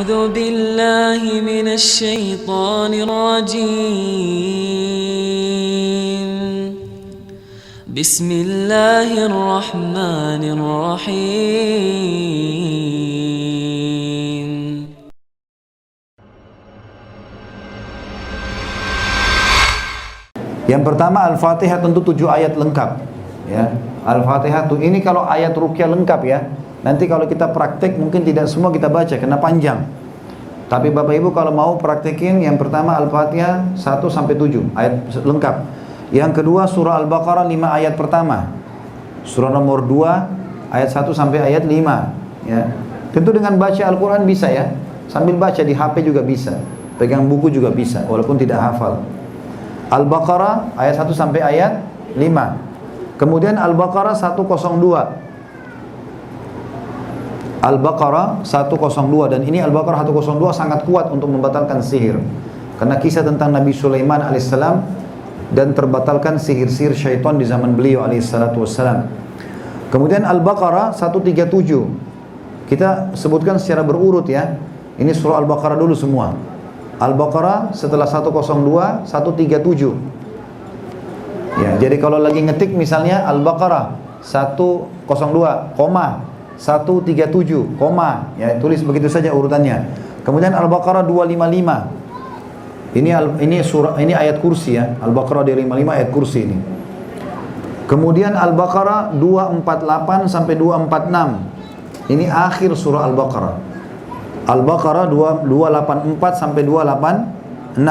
أعوذ بالله من الشيطان الرجيم بسم الله الرحمن الرحيم Yang pertama Al-Fatihah tentu 7 ayat lengkap ya. Al-Fatihah tuh ini kalau ayat ruqyah lengkap ya. Nanti kalau kita praktek mungkin tidak semua kita baca karena panjang. Tapi Bapak Ibu kalau mau praktekin yang pertama Al-Fatihah 1 sampai 7 ayat lengkap. Yang kedua surah Al-Baqarah 5 ayat pertama. Surah nomor 2 ayat 1 sampai ayat 5 ya. Tentu dengan baca Al-Qur'an bisa ya. Sambil baca di HP juga bisa. Pegang buku juga bisa walaupun tidak hafal. Al-Baqarah ayat 1 sampai ayat 5. Kemudian Al-Baqarah 102. Al-Baqarah 102 dan ini Al-Baqarah 102 sangat kuat untuk membatalkan sihir. Karena kisah tentang Nabi Sulaiman alaihissalam dan terbatalkan sihir-sihir syaitan di zaman beliau alaihissalatu wassalam. Kemudian Al-Baqarah 137. Kita sebutkan secara berurut ya. Ini surah Al-Baqarah dulu semua. Al-Baqarah setelah 102, 137. Ya, jadi kalau lagi ngetik misalnya Al-Baqarah 102, 137, ya tulis begitu saja urutannya. Kemudian Al-Baqarah 255. Ini surah ini ayat kursi ya. Al-Baqarah 255 ayat kursi ini. Kemudian Al-Baqarah 248 sampai 246. Ini akhir surah Al-Baqarah. Al-Baqarah 284 sampai 286.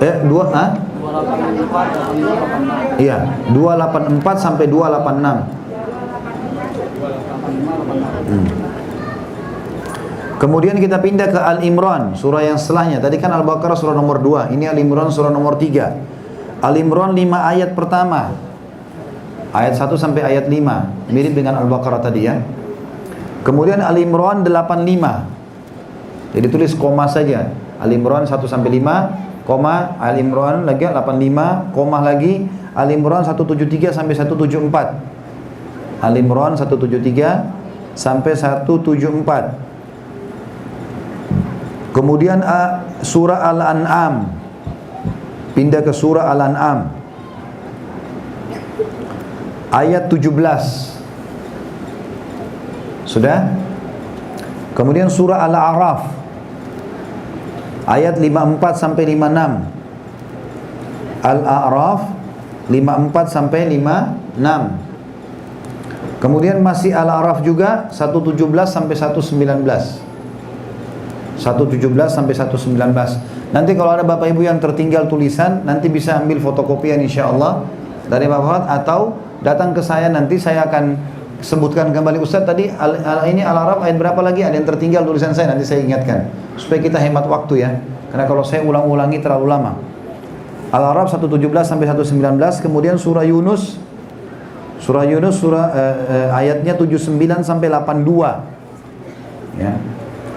284. Iya, 284 sampai 286. Kemudian kita pindah ke Al-Imran, surah yang setelahnya. Tadi kan Al-Baqarah surah nomor 2, ini Al-Imran surah nomor 3. Al-Imran 5 ayat pertama. Ayat 1 sampai ayat 5, mirip dengan Al-Baqarah tadi ya. Kemudian Al-Imran 85. Jadi tulis koma saja. Al-Imran 1 sampai 5, koma Al-Imran lagi 85, koma lagi Al-Imran 173 sampai 174. Al-Imran 173 sampai 174. Kemudian surah Al-An'am. Pindah ke surah Al-An'am. Ayat 17. Sudah? Kemudian surah Al-A'raf. Ayat 54 sampai 56. Al-A'raf 54 sampai 56. Kemudian masih Al-A'raf juga 117 sampai 119. 117 sampai 119. Nanti kalau ada Bapak Ibu yang tertinggal tulisan, nanti bisa ambil fotokopian insyaallah dari Bapak atau datang ke saya, nanti saya akan sebutkan kembali. Ustaz tadi ini Al-A'raf ayat berapa lagi? Ada yang tertinggal tulisan saya, nanti saya ingatkan supaya kita hemat waktu ya. Karena kalau saya ulang-ulangi terlalu lama. Al-A'raf 117 sampai 119. Kemudian surah Yunus. Surah Yunus ayatnya 79 sampai 82. Ya.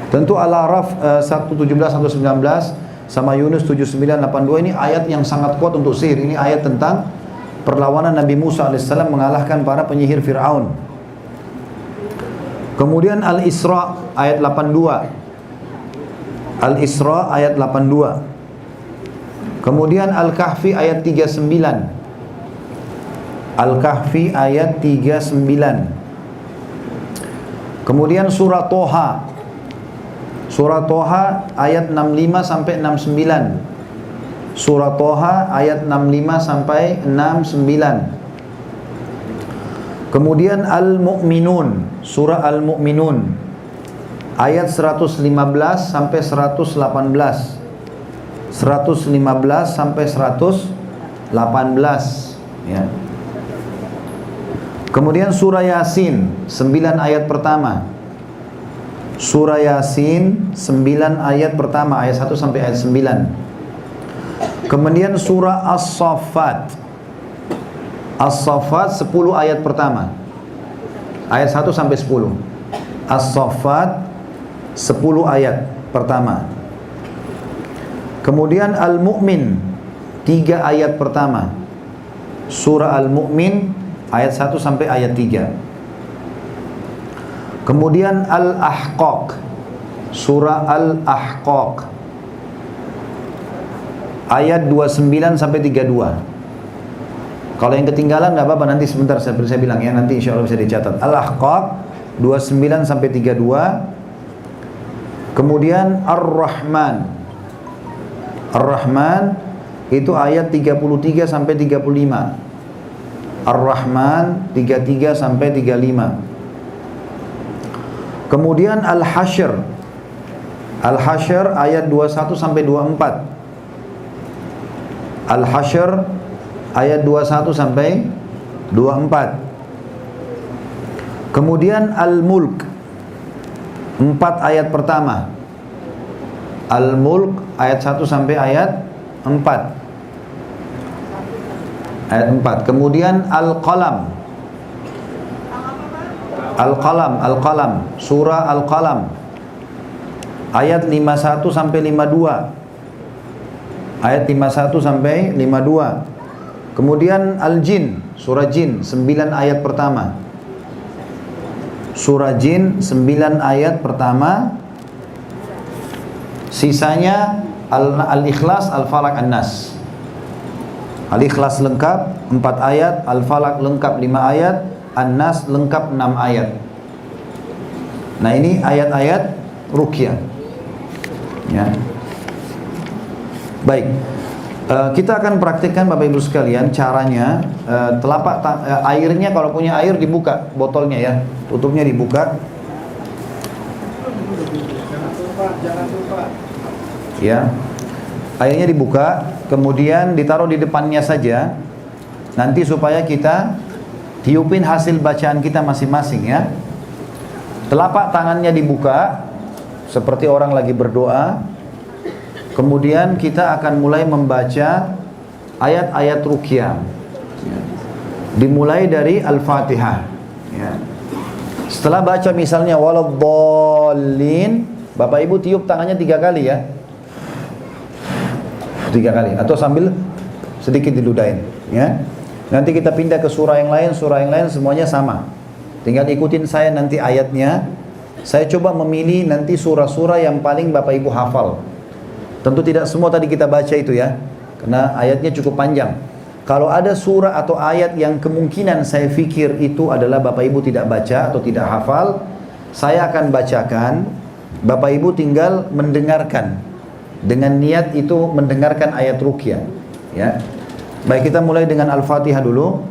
Tentu Al-A'raf 117 sampai 119 sama Yunus 79 82 ini ayat yang sangat kuat untuk sihir. Ini ayat tentang perlawanan Nabi Musa alaihissalam mengalahkan para penyihir Fir'aun. Kemudian Al-Isra ayat 82. Al-Isra ayat 82. Kemudian Al-Kahfi ayat 39. Al-Kahfi ayat 39. Kemudian surah Toha. Surah Toha ayat 65 sampai 69. Surah Toha ayat 65 sampai 69. Kemudian Al-Mu'minun, surah Al-Mu'minun ayat 115 sampai 118. 115 sampai 118 ya. Kemudian surah Yasin 9 ayat pertama. Surah Yasin 9 ayat pertama, ayat 1 sampai ayat 9. Kemudian surah As-Saffat. As-Saffat 10 ayat pertama. Ayat 1 sampai 10. As-Saffat 10 ayat pertama. Kemudian Al-Mu'min 3 ayat pertama. Surah Al-Mu'min ayat 1 sampai ayat 3. Kemudian Al-Ahqaq, surah Al-Ahqaq ayat 29 sampai 32. Kalau yang ketinggalan nggak apa-apa, nanti sebentar saya bilang ya, nanti insya Allah bisa dicatat. Al-Ahqaq 29 sampai 32. Kemudian Ar-Rahman, Ar-Rahman itu ayat 33 sampai 35. Ar-Rahman 33 sampai 35. Kemudian Al-Hasyr, Al-Hasyr ayat 21 sampai 24. Al-Hasyr ayat 21 sampai 24. Kemudian Al-Mulk 4 ayat pertama. Al-Mulk ayat 1 sampai ayat 4. Ayat 4. Kemudian Al-Qalam, Al-Qalam, Al-Qalam, surah Al-Qalam ayat 51 sampai 52. Ayat 51 sampai 52. Kemudian Al-Jin, surah Jin 9 ayat pertama. Surah Jin 9 ayat pertama. Sisanya Al-Ikhlas, Al-Falaq, An-Nas. Al-Ikhlas lengkap 4 ayat, Al-Falaq lengkap 5 ayat, An-Nas lengkap 6 ayat. Nah, ini ayat-ayat ruqyah. Ya. Baik. Kita akan praktikkan Bapak Ibu sekalian caranya. Airnya kalau punya air dibuka botolnya ya. Tutupnya dibuka. Jangan lupa. Ya. Airnya dibuka, kemudian ditaruh di depannya saja. Nanti supaya kita tiupin hasil bacaan kita masing-masing ya. Telapak tangannya dibuka seperti orang lagi berdoa. Kemudian kita akan mulai membaca ayat-ayat ruqyah. Dimulai dari Al-Fatihah ya. Setelah baca misalnya waladdallin, Bapak Ibu tiup tangannya 3 kali ya. 3 kali atau sambil sedikit diludahin ya. Nanti kita pindah ke surah yang lain semuanya sama. Tinggal ikutin saya nanti ayatnya. Saya coba memilih nanti surah-surah yang paling Bapak Ibu hafal. Tentu tidak semua tadi kita baca itu ya, karena ayatnya cukup panjang. Kalau ada surah atau ayat yang kemungkinan saya fikir itu adalah Bapak Ibu tidak baca atau tidak hafal, saya akan bacakan. Bapak Ibu tinggal mendengarkan dengan niat itu mendengarkan ayat ruqyah ya. Baik, kita mulai dengan Al-Fatihah dulu.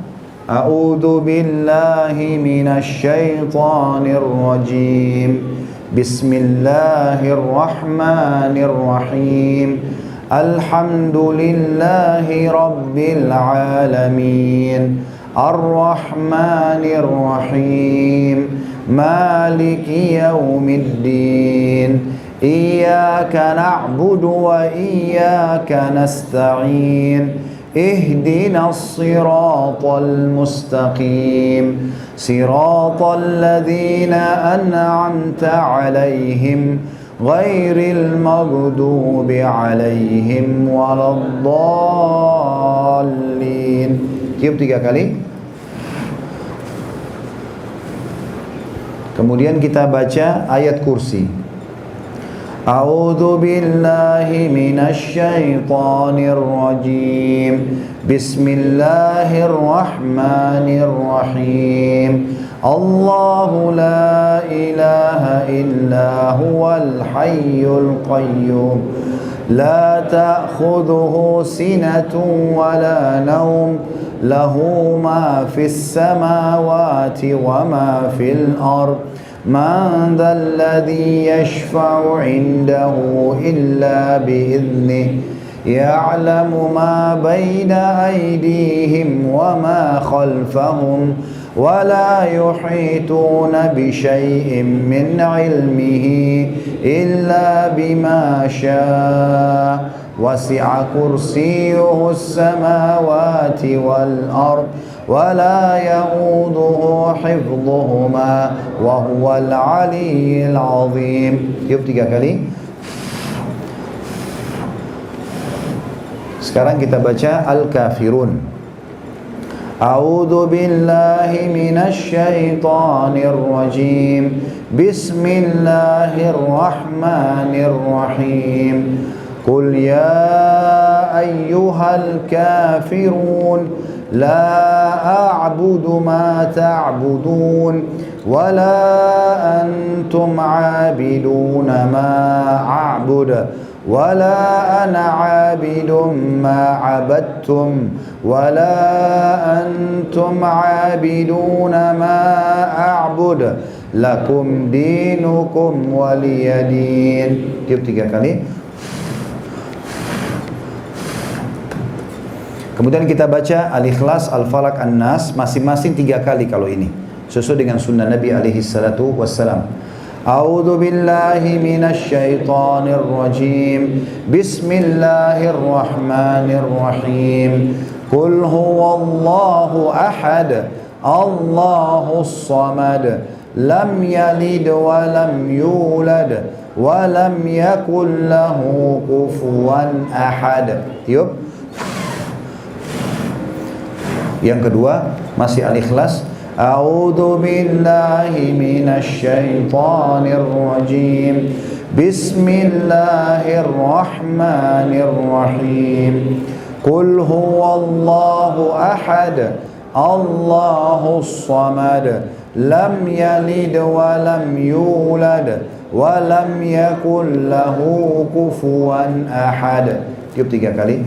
A'udzu billahi minasy syaithanir rajim. Bismillahirrahmanirrahim. Alhamdulillahi rabbil alamin. Ar-Rahmanir Rahim. Maliki yaumiddin. Iyyaka na'budu wa iyyaka nasta'in. اهدنا الصراط المستقيم صراط الذين أنعمت عليهم غير المغضوب عليهم ولا الضالين. Tiup 3 kali. Kemudian kita baca ayat kursi. A'udzu billahi minasy syaithanir rajim. Bismillahirrahmanirrahim. Allahu la ilaha illa huwal hayyul qayyum. La ta'khudhuhu sinatun wa la nawm. Lahu ma fis samawati wa ma fil ardh. Man dhal ladzi yashfa'u 'indahu illa bi'idhnihi ya'lamu ma baina aydihim wa ma khalfahum wa la yuhituna bi syai'in min 'ilmihi illa bima syaa. Wasi'a kursiyyuhu as-samawati wal ardh wa la ya'uduhu hifdhuhuma wa huwal 'aliyyul 'azim. Tiup 3 kali. Sekarang kita baca Al-Kafirun. A'udzu billahi minasy syaithanir rajim. Bismillahirrahmanirrahim. Qul ya ayyuhal kafirun la a'budu ma ta'budun wa la antum 'abiduna ma a'budu ولا أنا عابد ما عبدتم ولا أنتم عابدون ما أعبد لكم دينكم ولي دين. Tiup 3 kali. Kemudian kita baca Al-Ikhlas, Al-Falaq, An-Nas masing-masing 3 kali kalau ini sesuai dengan sunnah Nabi alaihi salatu wassalam. A'udzu billahi minasy syaithanir rajim. Bismillahirrahmanirrahim. Qul huwallahu ahad. Allahus samad. Lam yalid wa lam yulad wa lam yakul lahu kufuwan ahad. Tiup. Yang kedua masih Al-Ikhlas. A'udzu billahi minasy syaithanir rajim. Bismillahirrahmanirrahim. Qul huwallahu ahad. Allahus samad. Lam yalid wa lam yulad wa lam yakul lahu kufuwan ahad. Tiup 3 kali.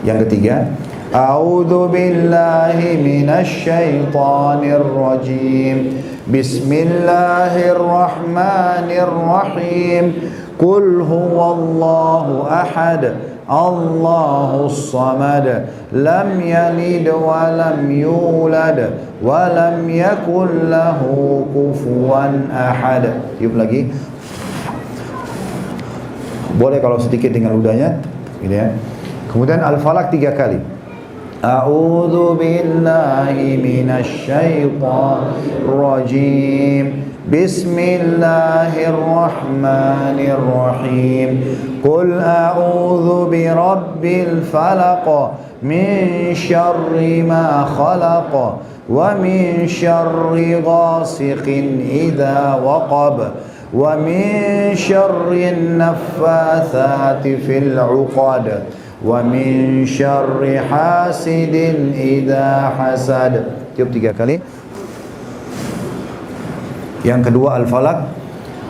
Yang ketiga, A'udzu billahi minasy syaithanir rajim. Bismillahirrahmanirrahim. Qul huwallahu ahad. Allahus samad. Lam yalid wa lam yulad wa lam yakul lahu kufuwan ahad. Tiup lagi. Boleh kalau sedikit dengan ludahnya, gitu ya. Kemudian Al-Falaq 3 kali. A'udzu billahi minasy syaithanir rajim. Bismillahirrahmanirrahim. Qul a'udzu birabbil falaq min syarri ma khalaq wa min syarri ghasiqin idza waqab wa min syarrin naffatsati fil 'uqad wa min syarri hasidin idza hasad. Tiup 3 kali. Yang kedua Al-Falaq.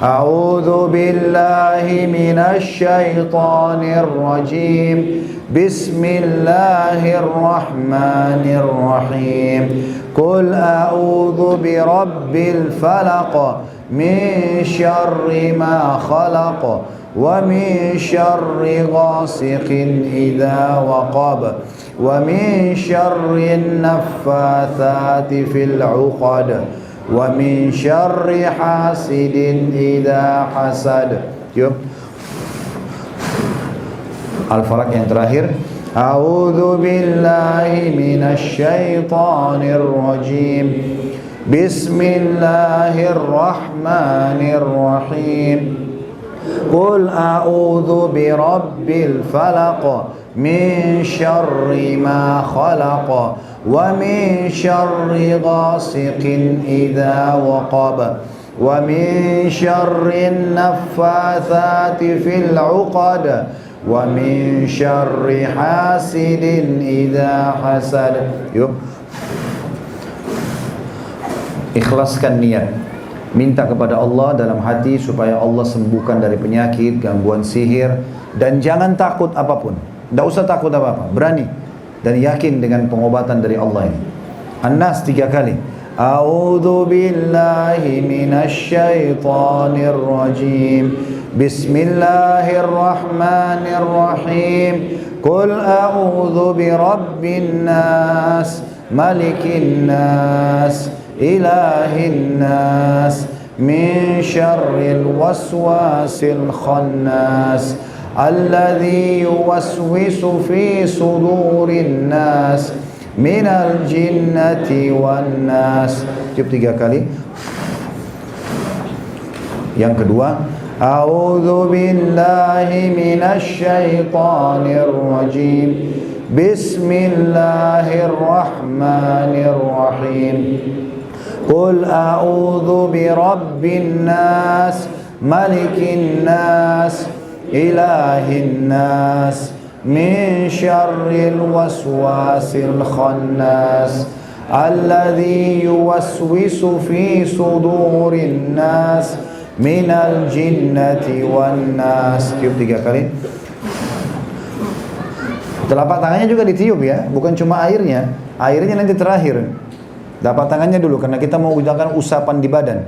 A'udzu billahi minasy syaithanir rajim. Bismillahirrahmanirrahim. Qul a'udzu birabbil falaq min syarri ma khalaq wa min syarri ghasiqin idza waqab wa min syarri naffatsati fil 'uqad wa min syarri hasidin idza hasad. Yuk. Al-Falaq yang terakhir. A'udzu billahi minasy syaithanir rajim. Bismillahirrahmanirrahim. Qul a'udzu birabbil falaq min syarri ma khalaq wa min syarri ghasiqin idza waqab wa min syarri naffatsati fil 'uqad wa min syarri hasidin idza hasad. Yuk. Ikhlaskan niat. Minta kepada Allah dalam hati supaya Allah sembuhkan dari penyakit, gangguan sihir, dan jangan takut apapun. Tidak usah takut apa-apa, berani dan yakin dengan pengobatan dari Allah ini. An-Nas 3 kali. A'udzu billahi minasy syaithanir rajim. Bismillahirrahmanirrahim. Qul a'udzu birabbin nas, malikin nas, ilahin nas, min syarril waswasil khannas, alladzi yuwaswisu fi sudurin nas, minal jinnati wan nas. Tiup 3 kali. Yang kedua, a'udzu billahi minasy syaithanir rajim. Bismillahirrahmanirrahim. Qul a'udzu birabbin nas, malikin nas, ilahin nas, min syarril waswasil khannas, alladzi yuwaswisu fi sudurin nas, minal jinnati wan nas. Tiup 3 kali. Telapak tangannya juga ditiup ya, bukan cuma airnya. Airnya nanti terakhir. Telapak tangannya dulu karena kita mau gunakan usapan di badan.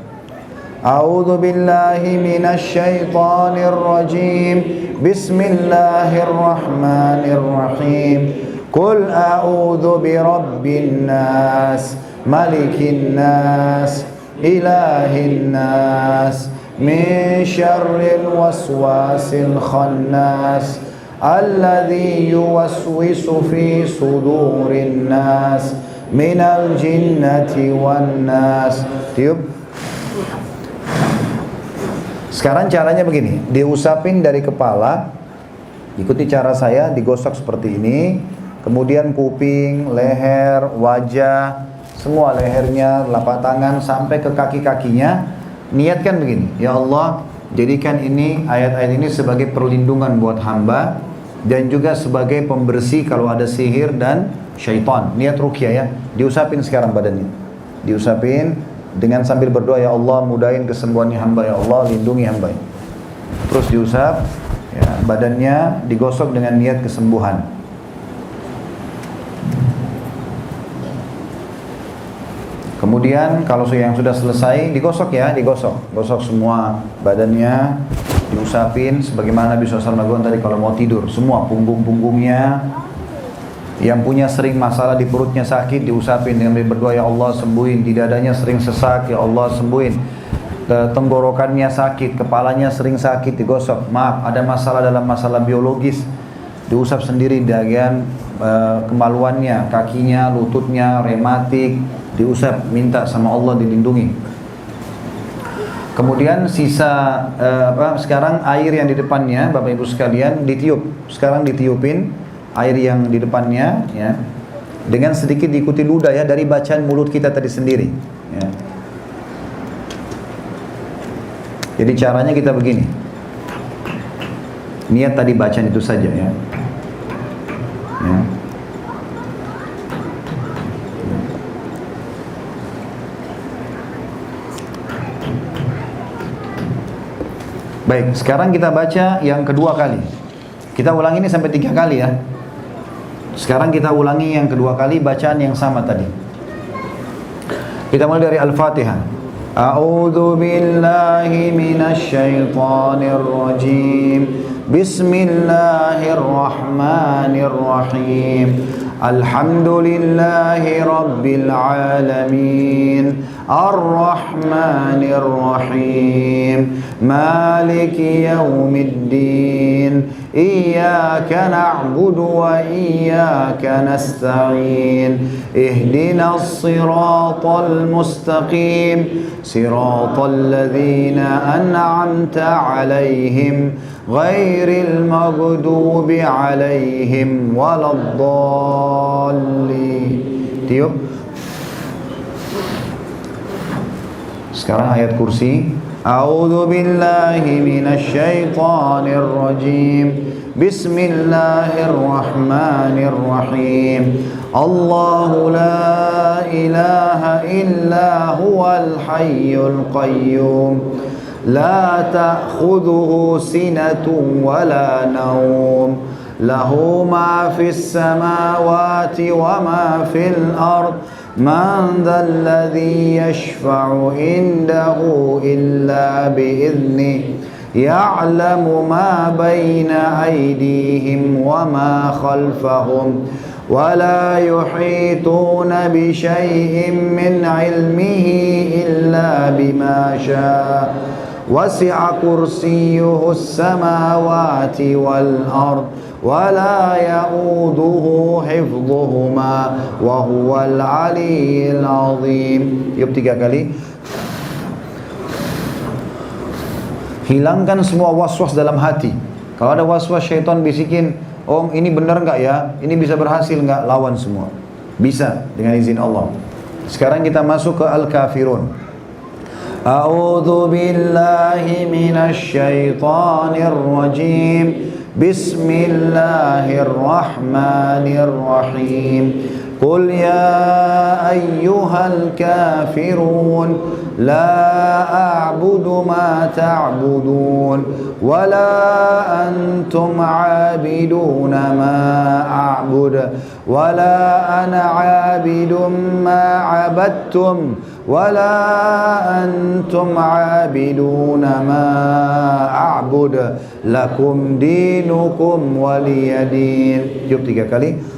A'udzu billahi minasy syaithanir rajim. Bismillahirrahmanirrahim. Qul a'udzu birabbin nas, malikin nas, ilahin nas, min syarril waswasil khannas, alladzi yuwaswisu fi sudurin nas, minal jinnati wan nas. Tiup. Sekarang caranya begini, diusapin dari kepala, ikuti cara saya, digosok seperti ini, kemudian kuping, leher, wajah, semua lehernya, telapak tangan sampai ke kaki-kakinya. Niatkan begini, ya Allah, jadikan ini ayat-ayat ini sebagai perlindungan buat hamba dan juga sebagai pembersih kalau ada sihir dan syaitan. Niat ruqyah ya. Diusapin sekarang badannya. Diusapin dengan sambil berdoa, ya Allah mudahin kesembuhannya hamba, ya Allah lindungi hamba. Terus diusap ya, badannya digosok dengan niat kesembuhan. Kemudian kalau yang sudah selesai digosok ya, gosok semua badannya, diusapin sebagaimana Nabi SAW melakukan tadi kalau mau tidur, semua punggung-punggungnya. Yang punya sering masalah di perutnya sakit diusapin dengan berdoa, ya Allah sembuhin. Di dadanya sering sesak, ya Allah sembuhin. Tenggorokannya sakit, kepalanya sering sakit, digosok. Maaf, ada masalah dalam masalah biologis, diusap sendiri bagian kemaluannya, kakinya, lututnya, rematik, diusap, minta sama Allah dilindungi. Kemudian sisa sekarang air yang di depannya, Bapak Ibu sekalian, ditiup. Sekarang ditiupin air yang di depannya ya. Dengan sedikit diikuti ludah ya dari bacaan mulut kita tadi sendiri ya. Jadi caranya kita begini. Niat tadi bacaan itu saja ya. Ya. Baik, sekarang kita baca yang kedua kali. Kita ulangi ini sampai 3 kali ya. Sekarang kita ulangi yang kedua kali bacaan yang sama tadi. Kita mulai dari Al-Fatihah. A'udzu billahi minasy syaithanir rajim. Bismillahirrahmanirrahim. Alhamdulillahi rabbil alamin. Ar-Rahmanir Rahim. Maliki yaumiddin. Iyyaka na'budu wa iyyaka nasta'in. Ihdinas siratal mustaqim. Siratal ladzina an'amta 'alaihim ghairil maghdubi 'alaihim waladdallin. Tiup. Sekarang ayat kursi. A'udzu billahi minasy syaithanir rajim. Bismillahirrahmanirrahim. Allahu la ilaha illa huwal hayyul qayyum. La ta'khudhuhu sinatun wa la nawm. Lahu ma fis samawati wa ma fil ard. Man dzalladzi yashfa'u indahu illa bi'idznihi. Ya'lamu ma baina aydihim wa ma khalfahum. Wa la yuhituna bi syai'in min 'ilmihi illa bima syaa. Wasi'a kursiyyuhu as-samawati wal ard. ولا يؤوده حفظهما وهو العلي العظيم. Yuk 3 kali. Hilangkan semua waswas dalam hati. Kalau ada waswas syaitan bisikin, oh ini benar nggak ya, ini bisa berhasil nggak, lawan semua. Bisa dengan izin Allah. Sekarang kita masuk ke Al-Kafirun. A'udzu billahi minasy syaithanir rajim. Bismillahirrahmanirrahim. Qul ya ayyuhal kafirun la a'budu ma ta'budun wa la antum 'abiduna ma a'bud wa la ana 'abidun ma 'abadtum wa la antum 'abiduna ma a'bud lakum dinukum waliyadin. Jawab 3 kali.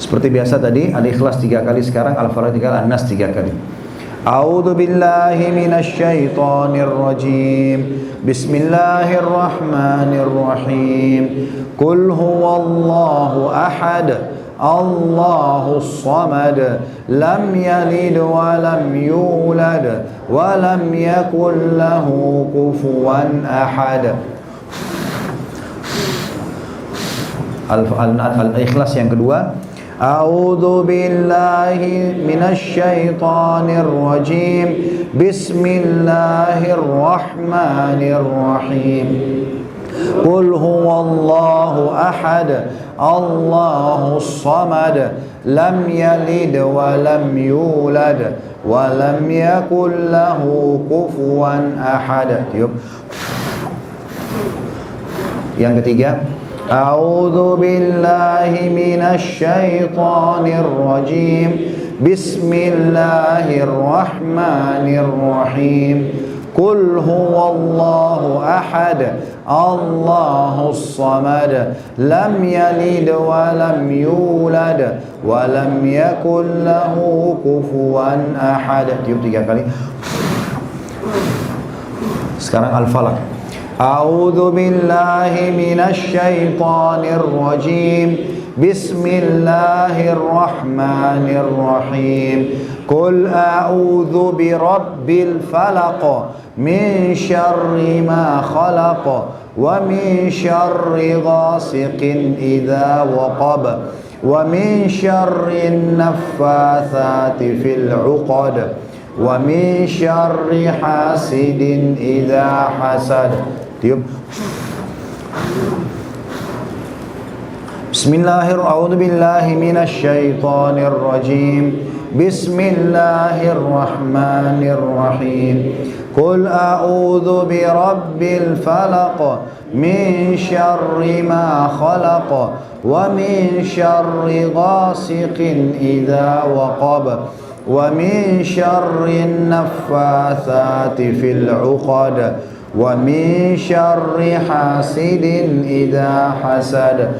Seperti biasa tadi, Al-Ikhlas 3 kali, sekarang Al-Falaq 3 kali, An-Nas 3 kali. A'udzu billahi minasy syaithanir rajim. Bismillahirrahmanirrahim. Qul huwallahu ahad. Allahus samad. Lam yalid wa lam yulad wa lam yakul lahu kufuwan ahad. Al-Ikhlas yang kedua. A'udzu billahi minasy syaithanir rajim. Bismillahirrahmanirrahim. Qul huwallahu ahad. Allahus samad. Lam yalid wa lam yulad wa lam yakul lahu kufuwan ahad. Yang ketiga. A'udzu billahi minasy syaithanir rajim. Bismillahirrahmanirrahim. Qul huwallahu ahad. Allahus samad. Lam yalid wa lam yulad wa lam yakul lahu kufuwan ahad. Tiup 3 kali. Sekarang Al-Falaq. A'udzu billahi minasy syaithanir rajim. Bismillahirrahmanirrahim. Qul a'udzu birabbil falaq min syarri ma khalaq wa min syarri ghasiqin idza waqab wa min syarri naffatsati fil 'uqad wa min syarri hasidin idza hasad. Tiup. Bismillahirrahmanirrahim. A'udzu billahi minasy syaithanir rajim. Bismillahirrahmanirrahim. Qul a'udzu birabbil falaq min syarri ma khalaq wa min syarri ghasiqin idza waqab wa min syarri naffatsati fil 'uqad wa min syarri hasidin idza hasad.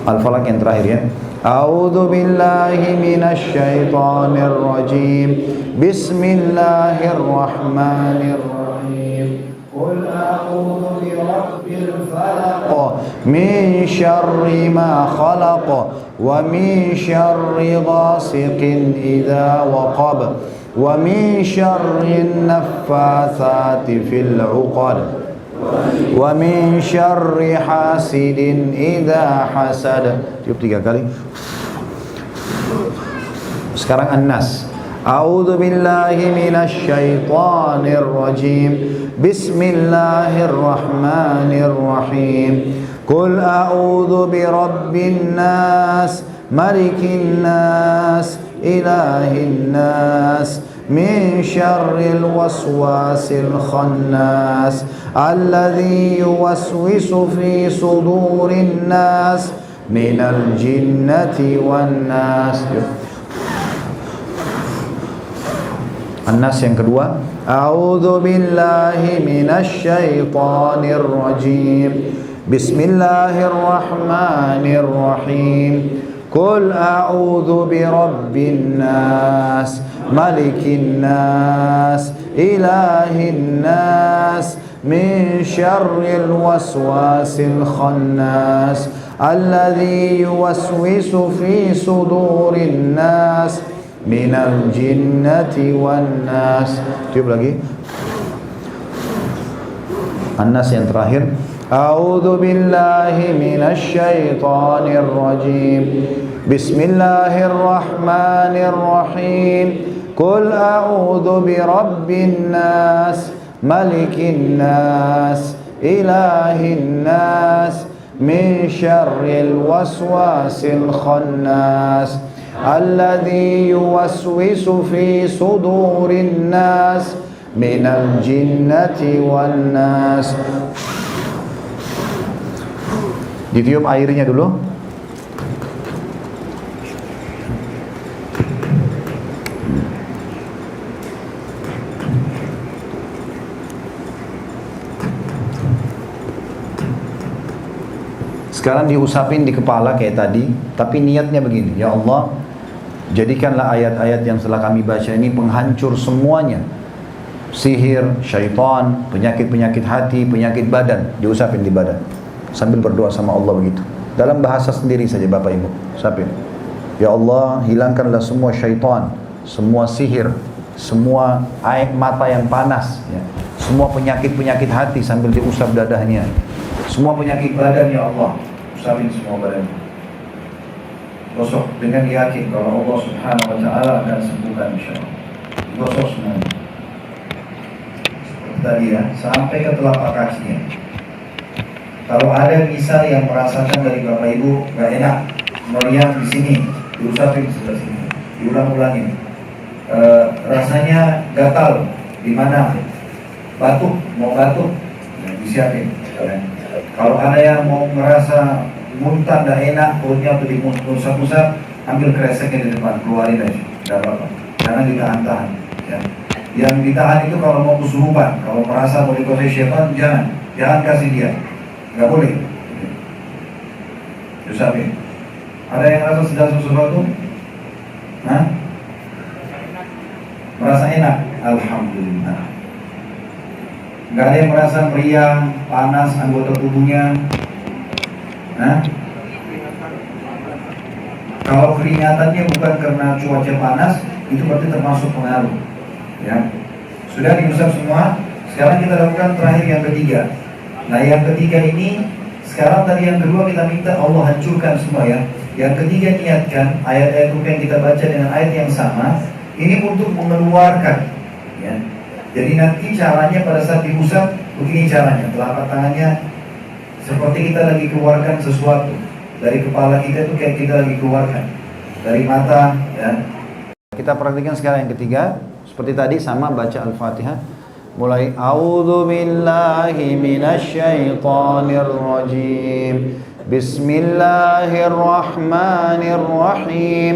Al-Falaq yang terakhir ya. A'udzu billahi minasy syaithanir rajim. Bismillahirrahmanirrahim. Qul a'udzu birabbil falaq min syarri ma khalaq wa min syarri ghasiqin idza waqab wa min syarri naffatsati fil 'uqad wa min syarri hasidin idza hasad. Tiup 3 kali. Sekarang An-Nas. A'udzu billahi minasy syaithanir rajim. Bismillahirrahmanirrahim. Qul a'udzu birabbin nas, malikin nas, ilahin nas, min syarril waswasil khannas alladzi yuwaswisu fi sudurin nas minal jinnati wan nas. An-Nas yang kedua. A'udzu billahi minasy syaithanir rajim. Bismillahirrahmanirrahim. Qul a'udzu birabbin nas, malikin nas, ilahin nas, min syarril waswasil khannas alladzi yuwaswisu fi sudurin nas minal jinnati wan nas. Tiup lagi. An-Nas yang terakhir. A'udzu billahi minasy syaithanir rajim. Bismillahirrahmanirrahim. Qul a'udzu birabbin nas, malikin nas, ilahin nas, min syarril waswasil khannas, alladzi yuwaswisu fi sudurin nas, minal jinnati wan nas. Ditiup airnya dulu. Sekarang diusapin di kepala kayak tadi, tapi niatnya begini, ya Allah, jadikanlah ayat-ayat yang setelah kami baca ini penghancur semuanya. Sihir, syaitan, penyakit-penyakit hati, penyakit badan, diusapin di badan. Sambil berdoa sama Allah begitu. Dalam bahasa sendiri saja Bapak Ibu, usapin. Ya Allah, hilangkanlah semua syaitan, semua sihir, semua air mata yang panas, ya. Semua penyakit-penyakit hati sambil diusap dadahnya. Semua penyakit badan ya Allah, usapin semua badan. Gosok dengan yakin kalau Allah Subhanahu wa taala akan sembuhkan insyaallah. Gosok semuanya. Seperti tadi ya, sampai ke telapak kakinya. Kalau ada misal yang merasakan dari Bapak Ibu gak enak, meriang di sini, diusapin sebelah sini, diulang-ulangin. Rasanya gatal di mana? Batuk, mau batuk, ya, disiapin. Kalau ada yang mau merasa muntah tidak enak, perutnya atau dimusap-musap, ambil kreseknya di depan, keluarin aja, tidak apa-apa. Karena ditahan-tahan. Ya. Yang ditahan itu kalau mau kesurupan, kalau merasa mau dikuasai syaitan, jangan kasih dia, nggak boleh. Usapin. Ada yang rasa sedang sesuatu? Hah? Merasa enak? Alhamdulillah. Gak ada yang merasa meriang, panas anggota tubuhnya. Nah, kalau keringatannya bukan karena cuaca panas, itu berarti termasuk pengaruh. Ya, sudah diusap semua. Sekarang kita lakukan terakhir yang ketiga. Nah, yang ketiga ini, sekarang tadi yang kedua kita minta Allah hancurkan semua ya. Yang ketiga niatkan ayat-ayat yang kita baca dengan ayat yang sama. Ini untuk mengeluarkan. Ya. Jadi nanti caranya pada saat diusap begini caranya, telapak tangannya seperti kita lagi keluarkan sesuatu dari kepala kita, itu kayak kita lagi keluarkan dari mata ya. Kita praktikkan sekarang yang ketiga, seperti tadi sama baca Al-Fatihah. Mulai a'udzu billahi minasy syaithanir rajim. Bismillahirrahmanirrahim.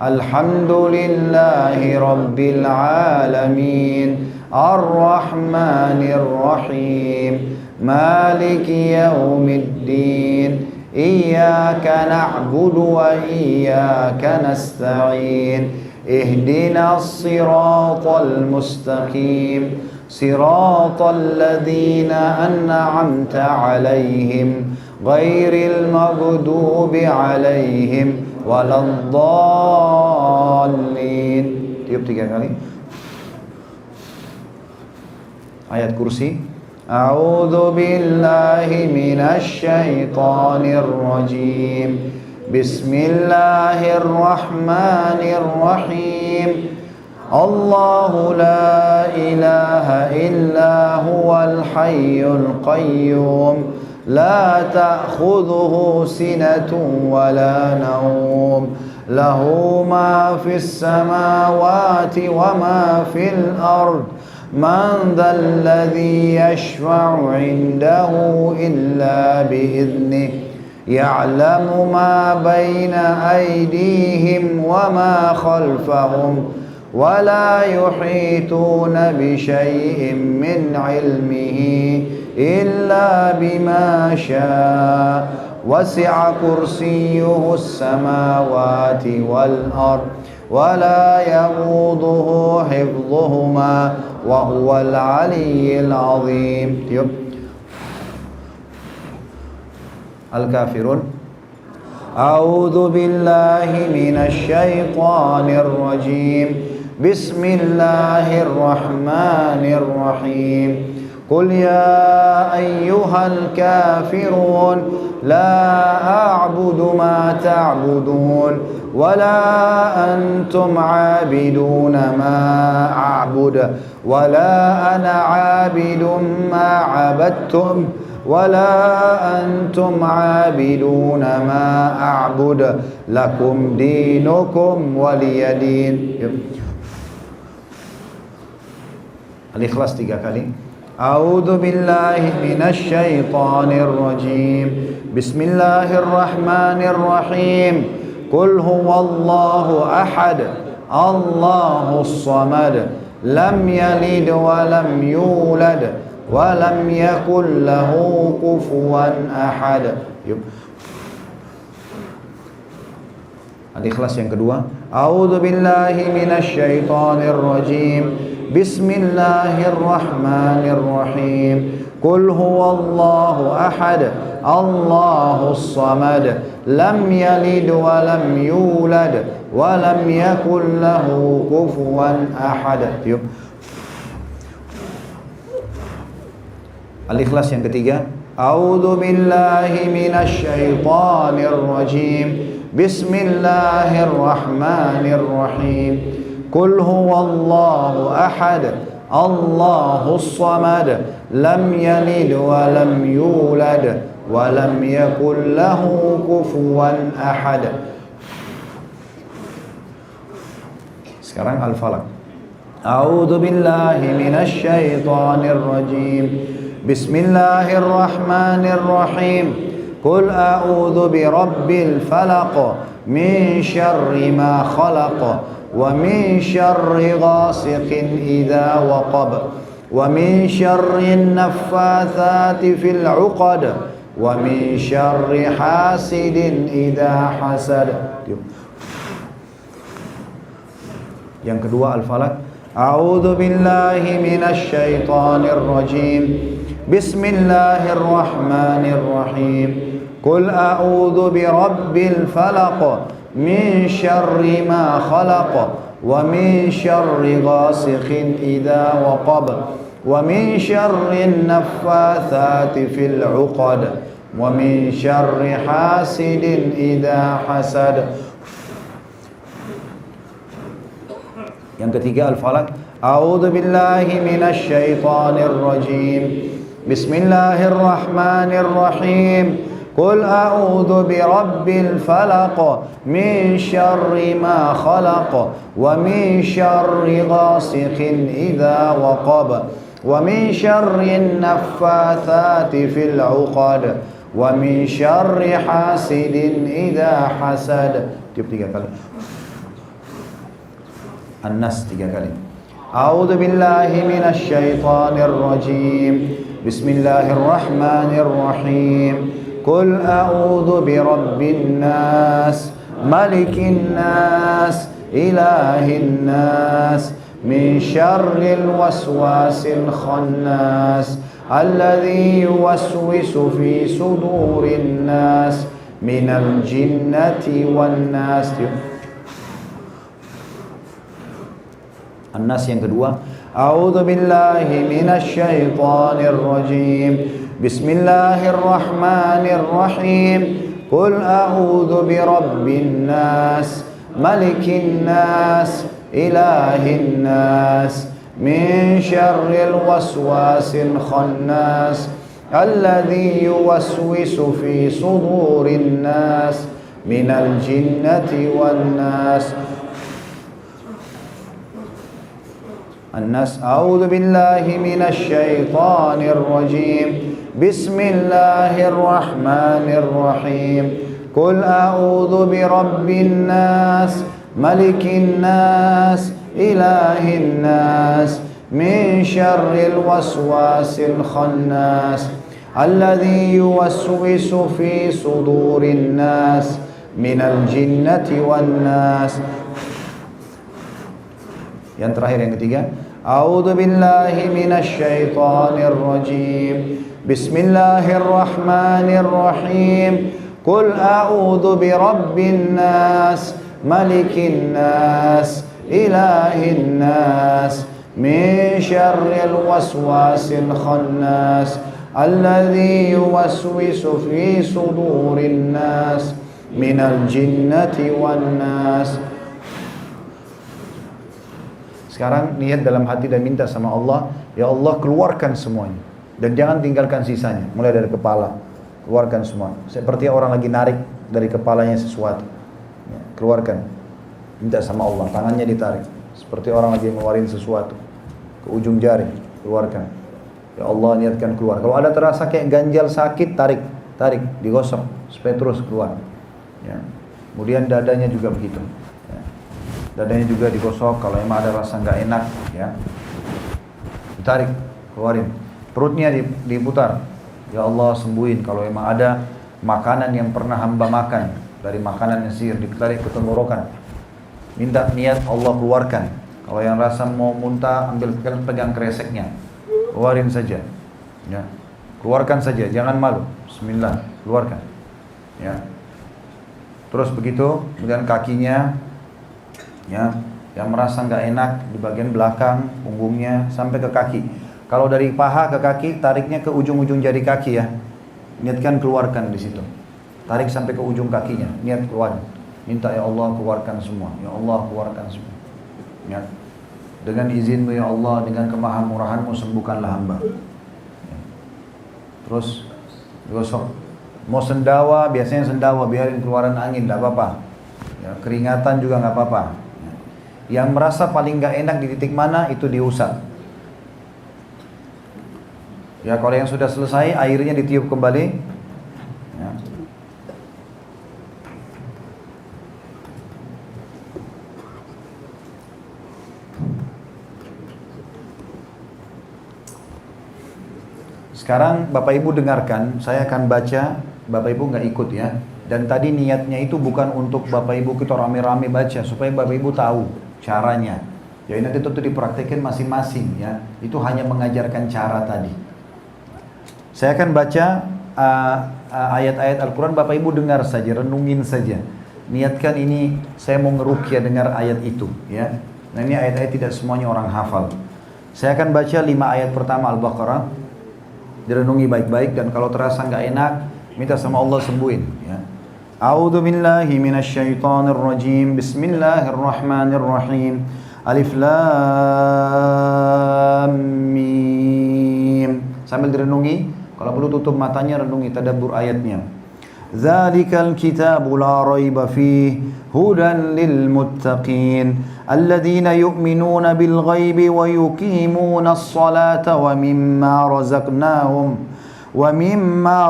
Alhamdulillahi rabbil alamin. Ar-Rahmanir-Rahim, Maliki Yawmiddin, Iyyaka na'budu wa iyyaka nasta'in, Ihdinas siratal mustaqim, Siratal ladzina an'amta 'alaihim, Ghairil maghdubi 'alaihim waladdallin. Tiup 3 kali. Ayat kursi. A'udzu billahi minasy syaithanir rajim. Bismillahirrahmanirrahim. Allahu la ilaha illa huwal hayyul qayyum. La ta'khudhuhu sinatun wa la nawm. Lahu ma fis samawati wa ma fil ard. Man dhal ladzi yashfa'u 'indahu illa bi'idhnihi, ya'lamu ma baina aydihim wa ma khalfahum, wa la yuhituna bi syai'in min 'ilmihi illa bima syaa'. Wasi'a kursiyyuhu as-samawati wal ard, wa la yamuduhu hifdhuhuma wa huwal 'aliyyul 'azim. Tiup. Al-Kafirun. A'udzu billahi minasy syaithanir rajim. Bismillahirrahmanirrahim. قل يا أيها الكافرون لا أعبد ما تعبدون ولا أنتم عابدون ما أعبد ولا أنا عابد ما عبدتم ولا أنتم عابدون ما أعبد لكم دينكم ولي دين. Al-Ikhlas 3 kali. A'udzu billahi minasy syaithanir rajim. Bismillahirrahmanirrahim. Qul huwallahu ahad. Allahus samad. Lam yalid wa lam yulad wa lam yakul lahu kufuwan ahad. Yuk. Al-Ikhlas yang kedua. A'udzu billahi minasy syaithanir rajim. Bismillahirrahmanirrahim. Qul huwallahu ahad. Allahus samad. Lam yalid wa lam yulad wa lam yakul lahu kufuwan ahad. Yuk. Al-Ikhlas yang ketiga. A'udzu billahi minasy syaithanir rajim. Bismillahirrahmanirrahim. Qul huwallahu ahad. Allahus samad. Lam yalid wa lam yulad wa lam yakul lahu kufuwan ahad. Sekarang Al-Falaq. A'udzu billahi minasy syaithanir rajim. Bismillahirrahmanirrahim. Qul a'udzu birabbil falaq min syarri ma khalaq wa min syarri ghasiqin idza waqab wa min syarri naffatsati fil 'uqad wa min syarri hasidin idza hasad. Yang kedua Al-Falaq. A'udzu billahi minasy syaithanir rajim. Bismillahirrahmanirrahim. Qul a'udzu birabbil falaq min syarri ma khalaq wa min syarri ghasiqin idza waqab wa min syarri naffatsati fil 'uqad wa min syarri hasidin idza hasad. Yang ketiga Al-Falaq. A'udzu billahi minasy syaithanir rajim. Bismillahirrahmanirrahim. Qul a'udzu birabbil falaq min syarri ma khalaq wa min syarri ghasiqin idza waqab wa min syarri naffatsati fil 'uqad wa min syarri hasidin idza hasad. Tiup 3 kali. An-Nas 3 kali. A'udzu billahi minasy syaithanir rajim. Bismillahirrahmanirrahim. Qul a'udzu birabbin nas, malikin nas, ilahin nas, min syarril waswasil khannas, alladzi yuwaswisu fi sudurin nas, minal jinnati wan nas. An-Nas yang kedua. A'udzu billahi minasy syaithanir rajim. Bismillahirrahmanirrahim. Qul a'udzu birabbin nas, malikin nas, ilahin nas, min syarril waswasil khannas, alladzi yuwaswisu fi sudurin nas, minal jinnati wan nas. An-Nas. A'udzu billahi minasy syaithanir rajim. Bismillahirrahmanirrahim. Qul a'udzu birabbin nas, malikin nas, ilahin nas, min syarril waswasil khannas, alladzi yuwaswisu fi sudurin nas, minal jinnati wan nas. Yang terakhir yang ketiga. A'udzu billahi minasy syaithanir rajim. Bismillahirrahmanirrahim. Qul a'udzu birabbin nas, malikin nas, ilahin nas, min syarril waswasil khannas alladzi yuwaswisu fi sudurin nas minal jinnati wan nas. Sekarang niat dalam hati dan minta sama Allah, ya Allah keluarkan semuanya dan jangan tinggalkan sisanya, mulai dari kepala, keluarkan semua. Seperti orang lagi narik dari kepalanya sesuatu, ya, keluarkan, minta sama Allah, tangannya ditarik, seperti orang lagi ngeluarin sesuatu ke ujung jari, keluarkan. Ya Allah niatkan keluar. Kalau ada terasa kayak ganjal sakit, tarik, digosok supaya terus keluar. Ya. Kemudian dadanya juga begitu. Ya. Dadanya juga digosok. Kalau emang ada rasa nggak enak, ya, ditarik, keluarin. Perutnya diputar. Ya Allah sembuhin. Kalau emang ada makanan yang pernah hamba makan dari makanan yang sihir, ditarik ke tenggorokan. Minta niat Allah keluarkan. Kalau yang rasa mau muntah, ambil pegang kreseknya, keluarin saja. Ya. Keluarkan saja, jangan malu. Bismillah, keluarkan. Ya. Terus begitu, kemudian kakinya, ya, yang merasa nggak enak di bagian belakang, punggungnya sampai ke kaki. Kalau dari paha ke kaki, tariknya ke ujung-ujung jari kaki ya. Niatkan keluarkan di situ. Tarik sampai ke ujung kakinya, niat keluar. Minta ya Allah keluarkan semua. Ya Allah keluarkan semua. Ya. Dengan izin-Mu ya Allah, dengan kemahamurahan-Mu sembuhkanlah hamba. Ya. Terus gosok. Mau sendawa, biasanya sendawa biarin keluaran angin, tidak apa-apa. Ya, keringatan juga nggak apa-apa. Ya. Yang merasa paling nggak enak di titik mana itu diusap. Ya kalau yang sudah selesai airnya ditiup kembali. Ya. Sekarang Bapak Ibu dengarkan, saya akan baca, Bapak Ibu nggak ikut ya. Dan tadi niatnya itu bukan untuk Bapak Ibu kita rame-rame baca, supaya Bapak Ibu tahu caranya. Jadi nanti tentu dipraktikkan masing-masing ya. Itu hanya mengajarkan cara tadi. Saya akan baca ayat-ayat Al-Quran, Bapak Ibu dengar saja, renungin saja. Niatkan ini, saya mau ngeruqyah dengar ayat itu ya. Nah ini ayat-ayat tidak semuanya orang hafal. Saya akan baca 5 ayat pertama Al-Baqarah. Direnungi baik-baik dan kalau terasa nggak enak, minta sama Allah sembuhin. Ya. A'udzu billahi minasyaitonir rajim. Bismillahirrahmanirrahim. Alif Lam Mim. Sambil direnungi, kalau perlu tutup matanya, renungi tadabbur ayatnya. Dzalikal kitabu la raiba fihi hudan lil muttaqin alladzina yu'minuna bil ghaibi wa yuqimuna as-salata wa mimma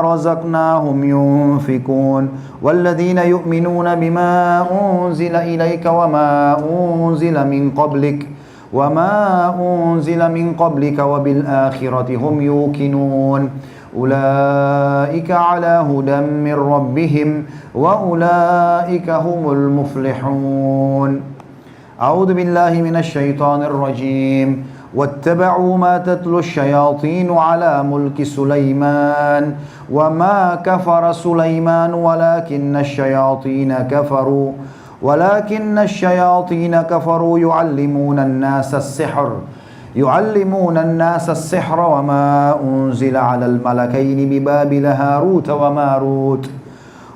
razaqnahum yunfikun walladzina yu'minuna bima unzila ilayka wa ma unzila min qablika wa bil akhirati hum yuqinun ulaika ala hudan min rabbihim wa ulaika humul muflihun. A'udzu billahi minasy syaithanir rajim. Wattaba'u ma tatlu asyayatin ala mulki Sulaiman wa ma kafara Sulaiman walakinna asyayatin kafaru yu'allimuna an-nasa as-sihr wa ma unzila 'alal malakaini bi Babil Harut wa Marut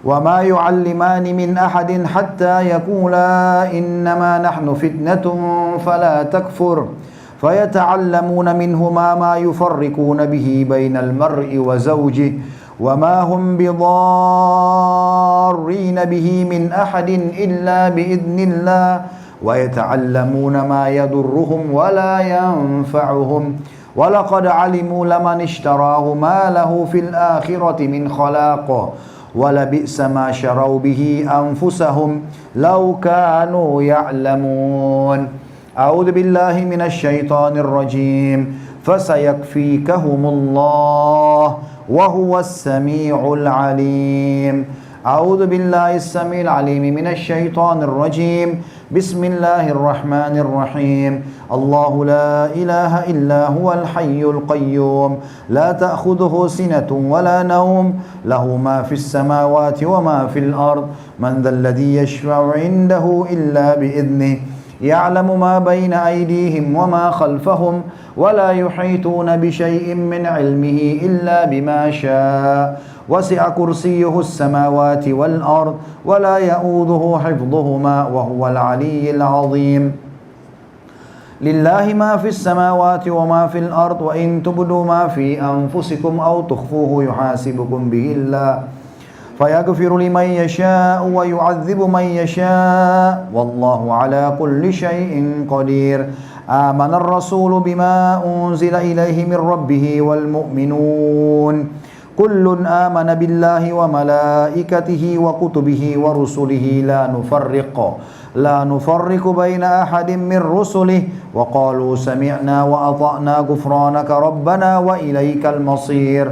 wa ma yu'allimani min ahadin hatta yaqula innama nahnu fitnatun fala takfur fayata'allamuna minhuma ma yufarriquna bihi bainal mar'i wa zawjihi wa ma hum bidarrin bihi min ahadin illa biidznillah wa yata'allamuna ma yadurruhum wa la yanfa'uhum wa laqad 'alimu laman ishtarahu ma lahu fil akhirati min khalaq wa la bi'sa ma syaraw bihi anfusahum law kanu ya'lamun. A'udzu billahi minasy syaithanir rajim. Fasayakfikahumullah wa huwas samiul alim. A'udzu billahi as-sami'il 'alim minasy syaithanir rajim. Bismillahirrahmanirrahim. Allahu la ilaha illa huwal hayyul qayyum. La ta'khudhuhu sinatun wa la nawm. Lahu ma fis samawati wa ma fil ard. Man dhal ladzi yashfa'u 'indahu illa bi'idhnihi. يعلم ما بين أيديهم وما خلفهم ولا يحيطون بشيء من علمه إلا بما شاء وسع كرسيه السماوات والأرض ولا يؤوده حفظهما وهو العلي العظيم لله ما في السماوات وما في الأرض وإن تبدوا ما في أنفسكم أو تخفوه يحاسبكم به الله فيغفر لمن يشاء ويعذب من يشاء والله على كل شيء قدير آمن الرسول بما أنزل إليه من ربه والمؤمنون كل آمن بالله وملائكته وكتبه ورسله لا نفرق بين أحد من رسله وقالوا سمعنا وأطعنا غفرانك ربنا وإليك المصير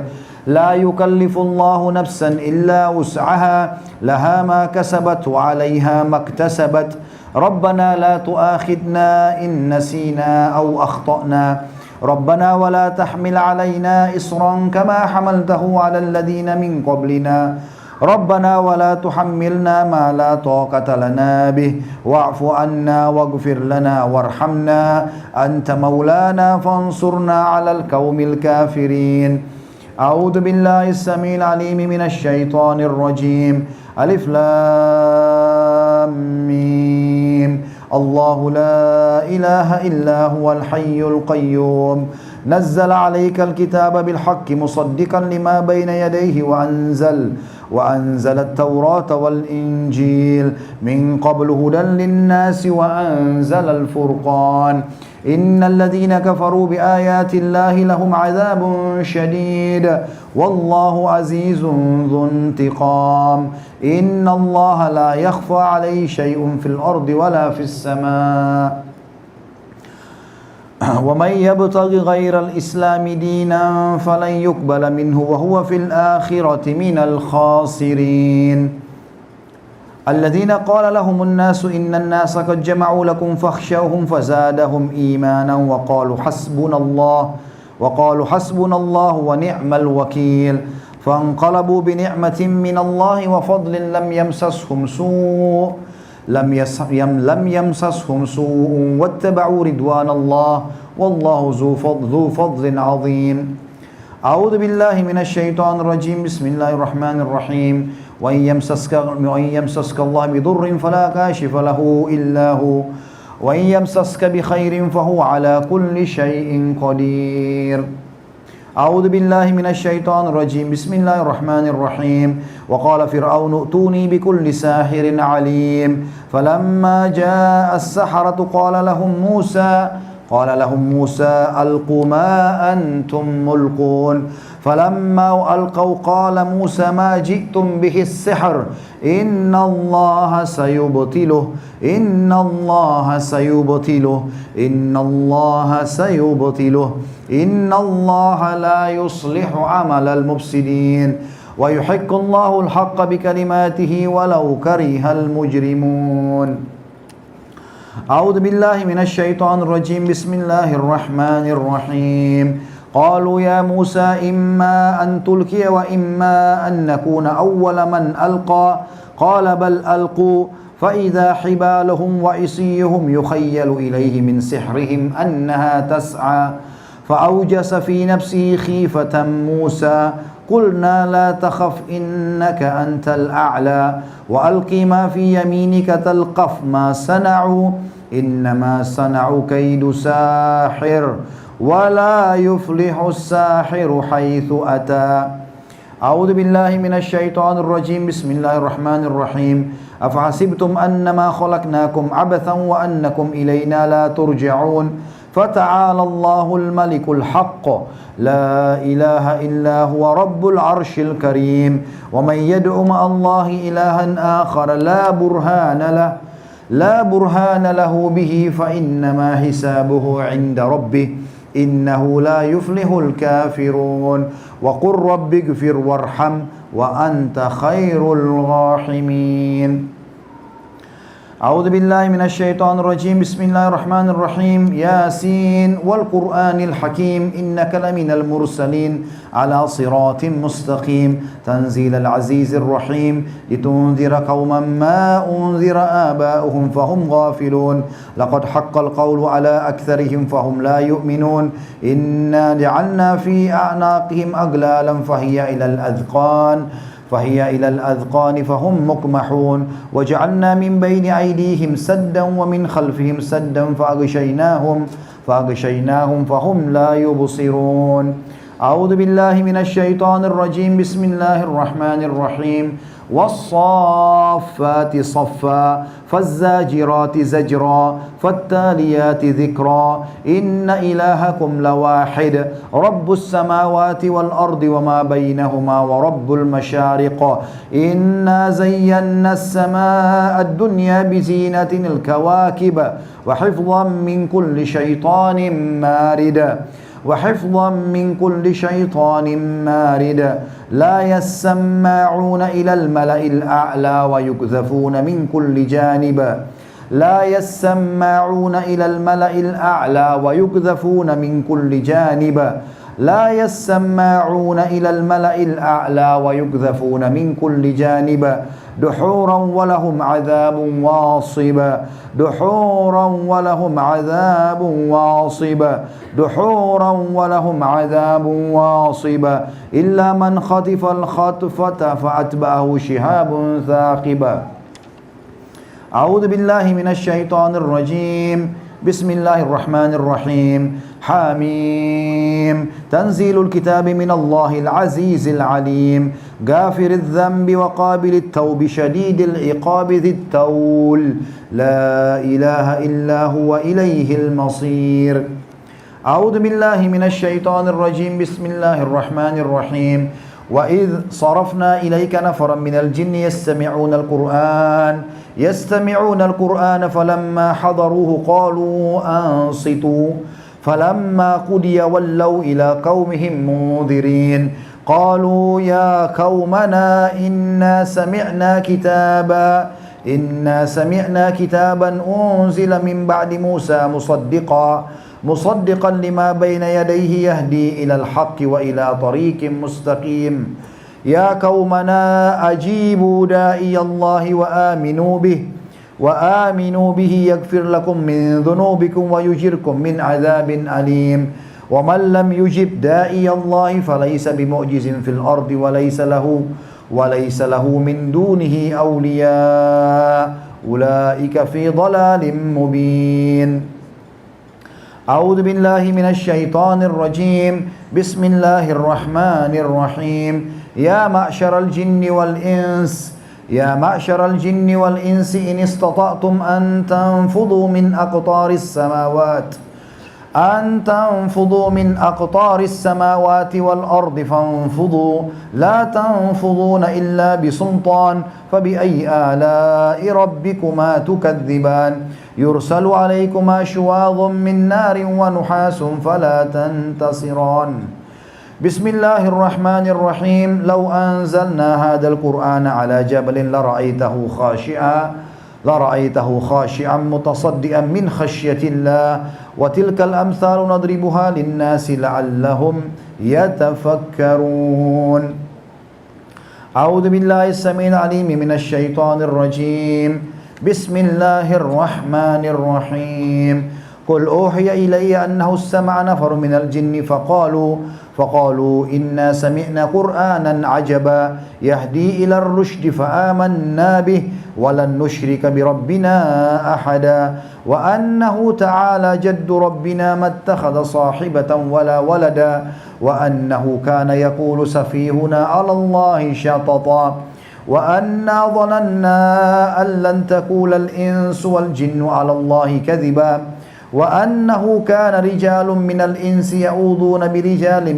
لا يكلف الله نفسا إلا وسعها لها ما كسبت وعليها ما اكتسبت ربنا لا تؤاخذنا إن نسينا أو أخطأنا ربنا ولا تحمل علينا إصرا كما حملته على الذين من قبلنا ربنا ولا تحملنا ما لا طاقة لنا به واعف عنا واغفر لنا وارحمنا أنت مولانا فانصرنا على القوم الكافرين أعوذ بالله السميع العليم من الشيطان الرجيم ألف لام ميم الله لا إله إلا هو الحي القيوم نزل عليك الكتاب بالحق مصدقا لما بين يديه وأنزل التوراة والإنجيل من قبل هدى للناس وأنزل الفرقان إن الذين كفروا بآيات الله لهم عذاب شديد والله عزيز ذو انتقام إن الله لا يخفى عليه شيء في الأرض ولا في السماء ومن يبتغ غير الإسلام دينا فلن يقبل منه وهو في الآخرة من الخاسرين الذين قال لهم الناس إن الناس قد جمعوا لكم فاخشوهم فزادهم إيمانا وقالوا حسبنا الله ونعم الوكيل فانقلبوا بنعمة من الله وفضل لم يمسسهم سوء واتبعوا رضوان الله والله ذو فضل عظيم أعوذ بالله من الشيطان الرجيم بسم الله الرحمن الرحيم وإن يمسسك الله بضر فلا كاشف له إلا هو وإن يمسسك بخير فهو على كل شيء قدير أعوذ بالله من الشيطان الرجيم بسم الله الرحمن الرحيم وقال فرعون ائتوني بكل ساحر عليم فلما جاء السحرة قال لهم موسى ألقوا ما أنتم ملقون فلما ألقوا قال موسى ما جئتم به السحر إن الله سيبطله إن الله لا يصلح عمل المفسدين ويحق الله الحق بكلماته ولو كره المجرمون أعوذ بالله من الشيطان الرجيم بسم الله الرحمن الرحيم قالوا يا موسى إما أن تلقي وإما أن نكون أول من ألقى قال بل ألقوا فإذا حبالهم وعصيهم يخيل إليه من سحرهم أنها تسعى فأوجس في نفسه خيفة موسى قلنا لا تخف إنك أنت الأعلى وألق ما في يمينك تلقف ما صنعوا إنما صنعوا كيد ساحر ولا يفلح الساحر حيث أتى أعوذ بالله من الشيطان الرجيم بسم الله الرحمن الرحيم أفحسبتم أنما خلقناكم عبثا وأنكم إلينا لا ترجعون فتعالى الله الملك الحق لا إله إلا هو رب العرش الكريم ومن يدع مع الله إلها آخر لا برهان له به فإنما حسابه عند ربه إنه لا يفلح الكافرون وقل رب اغفر وارحم وأنت خير الراحمين أعوذ بالله من الشيطان الرجيم بسم الله الرحمن الرحيم ياسين والقرآن الحكيم إنك لمن المرسلين على صراط مستقيم تنزيل العزيز الرحيم لتنذر قوما ما أنذر آباؤهم فهم غافلون لقد حق القول على أكثرهم فهم لا يؤمنون إنا جعلنا في أعناقهم أغلالا فهي إلى الأذقان فهم مقمحون وجعلنا من بين أيديهم سدا ومن خلفهم سدا فأغشيناهم فهم لا يبصرون أعوذ بالله من الشيطان الرجيم بسم الله الرحمن الرحيم والصافات صفا فالزاجرات زجرا فالتاليات ذكرا إن إلهكم لواحد رب السماوات والأرض وما بينهما ورب المشارق إنا زينا السماء الدنيا بزينة الكواكب وحفظا من كل شيطان مارد لا يسمعون إلى الملأ الأعلى ويقذفون من كل جانب دحورا ولهم عذاب واصب إلا من خطف الخطفة فأتبعه شهاب ثاقب أعوذ بالله من الشيطان الرجيم بسم الله الرحمن الرحيم حميم تنزيل الكتاب من الله العزيز العليم غافر الذنب وقابل التوب شديد العقاب ذي الطول لا إله إلا هو إليه المصير أعوذ بالله من الشيطان الرجيم بسم الله الرحمن الرحيم وإذ صرفنا إليك نفرا من الجن يستمعون القرآن فلما حضروه قالوا أنصتوا فلما قضي ولوا إلى قومهم منذرين قالوا يا قومنا إنا سمعنا كتابا أنزل من بعد موسى مصدقا لما بين يديه يهدي إلى الحق وإلى طريق مستقيم يا قومنا أجيبوا داعي الله وآمنوا به يغفر لكم من ذنوبكم ويجركم من عذاب أليم ومن لم يجب داعي الله فليس بمعجز في الأرض وليس له من دونه أولياء أولئك في ضلال مبين أعوذ بالله من الشيطان الرجيم بسم الله الرحمن الرحيم يا معشر الجن والإنس إن استطعتم أن تنفضوا من أقطار السماوات والأرض فانفضوا لا تنفضون إلا بسلطان فبأي آلاء ربكما تكذبان يرسل عليكما شواظ من نار ونحاس فلا تنتصران بسم الله الرحمن الرحيم لو أنزلنا هذا القرآن على جبل لرأيته خاشعا متصدئا من خشية الله وتلك الأمثال نضربها للناس لعلهم يتفكرون أعوذ بالله السميع العليم من الشيطان الرجيم بسم الله الرحمن الرحيم قل أوحي إلي أنه استمع نفر من الجن فقالوا إنا سمعنا قرآنا عجبا يهدي إلى الرشد فآمنا به ولن نشرك بربنا أحدا وأنه تعالى جد ربنا ما اتخذ صاحبة ولا ولدا وأنه كان يقول سفيهنا على الله شططا وأنا ظننا أن لن تقول الإنس والجن على الله كذبا وأنه كان رجال من الإنس يعوذون برجال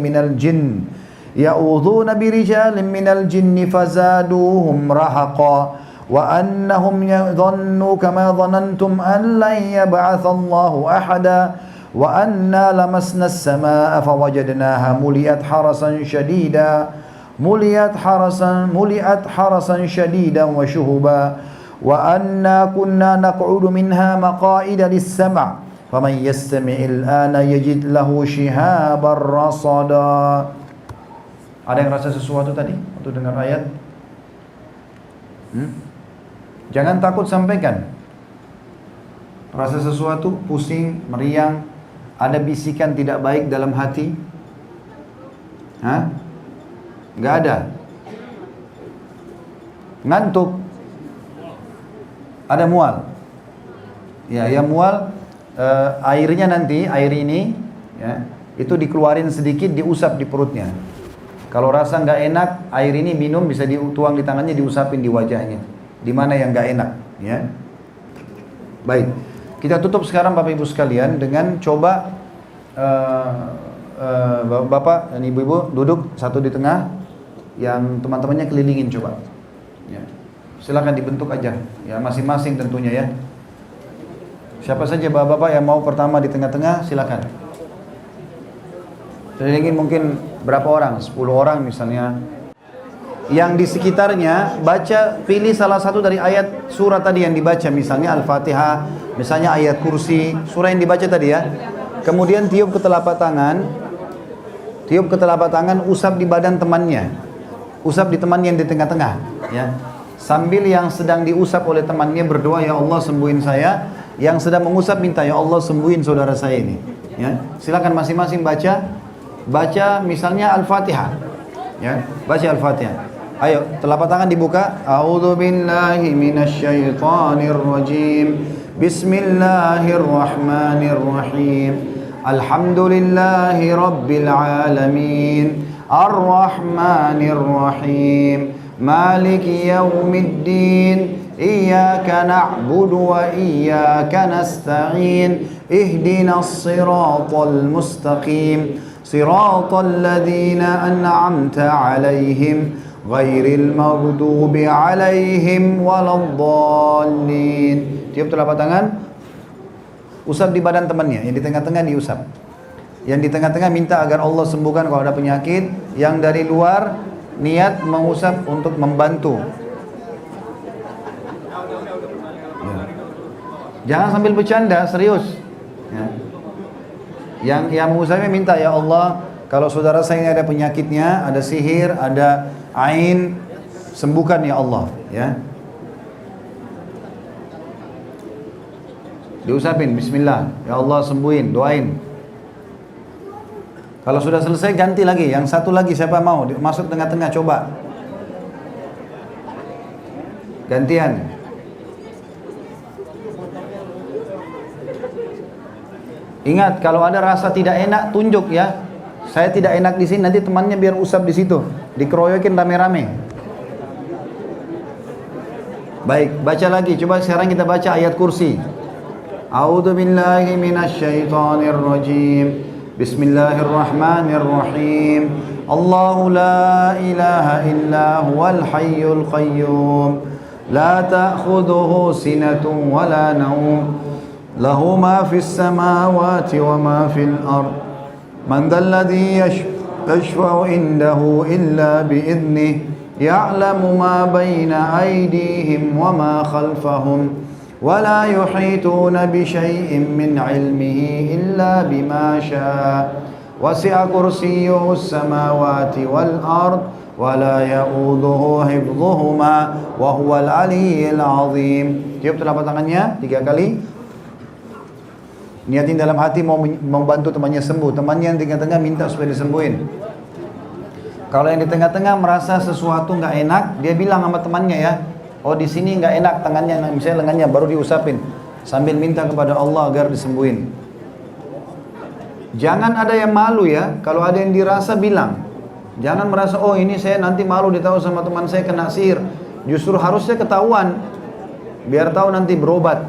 من الجن فزادوهم رهقا وأنهم يظنوا كما ظننتم أن لن يبعث الله أحدا وأنا لمسنا السماء فوجدناها ملئت حرسا شديدا وشهبا wa anna kunna naq'udu minha maqa'ida lis-sam' faman yastami'il ana yajid lahu shihaban rasada. Ada yang rasa sesuatu tadi waktu dengar ayat? Jangan takut, sampaikan. Rasa sesuatu, pusing, meriang, ada bisikan tidak baik dalam hati? Nggak ada. Ngantuk? Ada mual? Ya, yang mual airnya nanti, air ini ya, itu dikeluarin sedikit, diusap di perutnya. Kalau rasa nggak enak, air ini minum, bisa dituang di tangannya, diusapin di wajahnya. Di mana yang nggak enak, ya. Baik, kita tutup sekarang Bapak Ibu sekalian dengan coba Bapak dan Ibu-Ibu duduk satu di tengah, yang teman-temannya kelilingin coba. Ya. Silakan dibentuk aja, ya masing-masing tentunya ya. Siapa saja Bapak-Bapak yang mau pertama di tengah-tengah, silakan. Kelilingin mungkin berapa orang? 10 orang misalnya. Yang di sekitarnya baca, pilih salah satu dari ayat surah tadi yang dibaca, misalnya Al-Fatihah, misalnya ayat kursi, surah yang dibaca tadi ya. Kemudian tiup ke telapak tangan, usap di badan temannya, usap di temannya yang di tengah-tengah, ya. Sambil yang sedang diusap oleh temannya berdoa, ya Allah sembuhin saya. Yang sedang mengusap minta, ya Allah sembuhin saudara saya ini. Ya, silakan masing-masing baca misalnya Al-Fatihah. Ya, baca Al-Fatihah. Ayo, telapak tangan dibuka. A'udzu billahi minasyaitonir rajim. Bismillahirrahmanirrahim. Alhamdulillahi rabbil alamin. Ar-Rahmanir-Rahim. Maliki yaumiddin. Iyyaka na'budu wa iyyaka nasta'in. Ihdinas siratal mustaqim. Siratal ladzina an'amta 'alaihim ghairil maghdubi 'alaihim waladdallin. Tiup telapak tangan, usap di badan temannya, yang di tengah-tengah diusap. Yang di tengah-tengah minta agar Allah sembuhkan kalau ada penyakit. Yang dari luar niat mengusap untuk membantu. Ya. Jangan sambil bercanda, serius. Ya. Yang mengusapnya minta, ya Allah, kalau saudara saya ini ada penyakitnya, ada sihir, ada ain, sembuhkan ya Allah, ya. Diusapin, bismillah, ya Allah sembuhin, doain. Kalau sudah selesai ganti lagi, yang satu lagi siapa mau masuk tengah-tengah, coba. Gantian. Ingat, kalau ada rasa tidak enak, tunjuk ya. Saya tidak enak di sini, nanti temannya biar usap di situ, dikeroyokin rame-rame. Baik, baca lagi. Coba sekarang kita baca ayat kursi. A'udzu billahi minasyaitonir rajim. Bismillahirrahmanirrahim. Allahu la ilaha illa huwal hayyul qayyum. La ta'khudhuhu sinatun wa la nawm. Lahu ma fis samawati wa ma fil ard. Man dzalladzi yashfa'u indahu illa bi'idhnihi. Ya'lamu ma baina aydihim wa ma khalfahum. ولا يحيطون بشيء من علمه إلا بما شاء وسع كرسيه السماوات والأرض ولا يؤوده حفظهما وهو العلي العظيم. Tiup telapak tangannya 3 kali. Niatin dalam hati mau membantu temannya sembuh. Temannya yang di tengah-tengah minta supaya disembuhin. Kalau yang di tengah-tengah merasa sesuatu nggak enak, dia bilang sama temannya ya, oh di sini nggak enak tangannya, misalnya lengannya, baru diusapin sambil minta kepada Allah agar disembuhin. Jangan ada yang malu ya, kalau ada yang dirasa bilang. Jangan merasa oh ini saya nanti malu ditahu sama teman saya kena sihir. Justru harusnya ketahuan, biar tahu nanti berobat.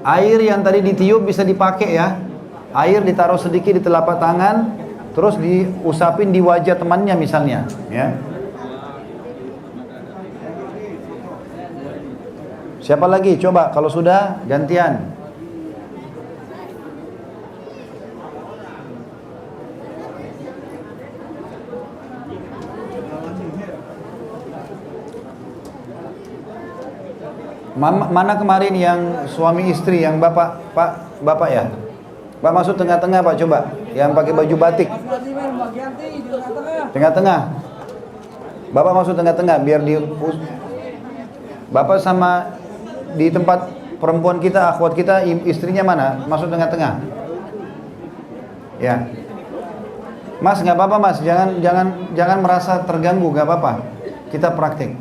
Air yang tadi ditiup bisa dipakai ya. Air ditaruh sedikit di telapak tangan, terus diusapin di wajah temannya misalnya, ya. Siapa lagi? Coba, kalau sudah gantian. Mana kemarin yang suami istri yang bapak ya? Pak masuk tengah-tengah Pak, coba. Yang pakai baju batik. Tengah-tengah. Bapak masuk tengah-tengah biar di Bapak sama di tempat perempuan kita, akhwat kita, istrinya mana? Masuk tengah-tengah. Ya. Mas, nggak apa-apa Mas, jangan merasa terganggu, nggak apa-apa. Kita praktik.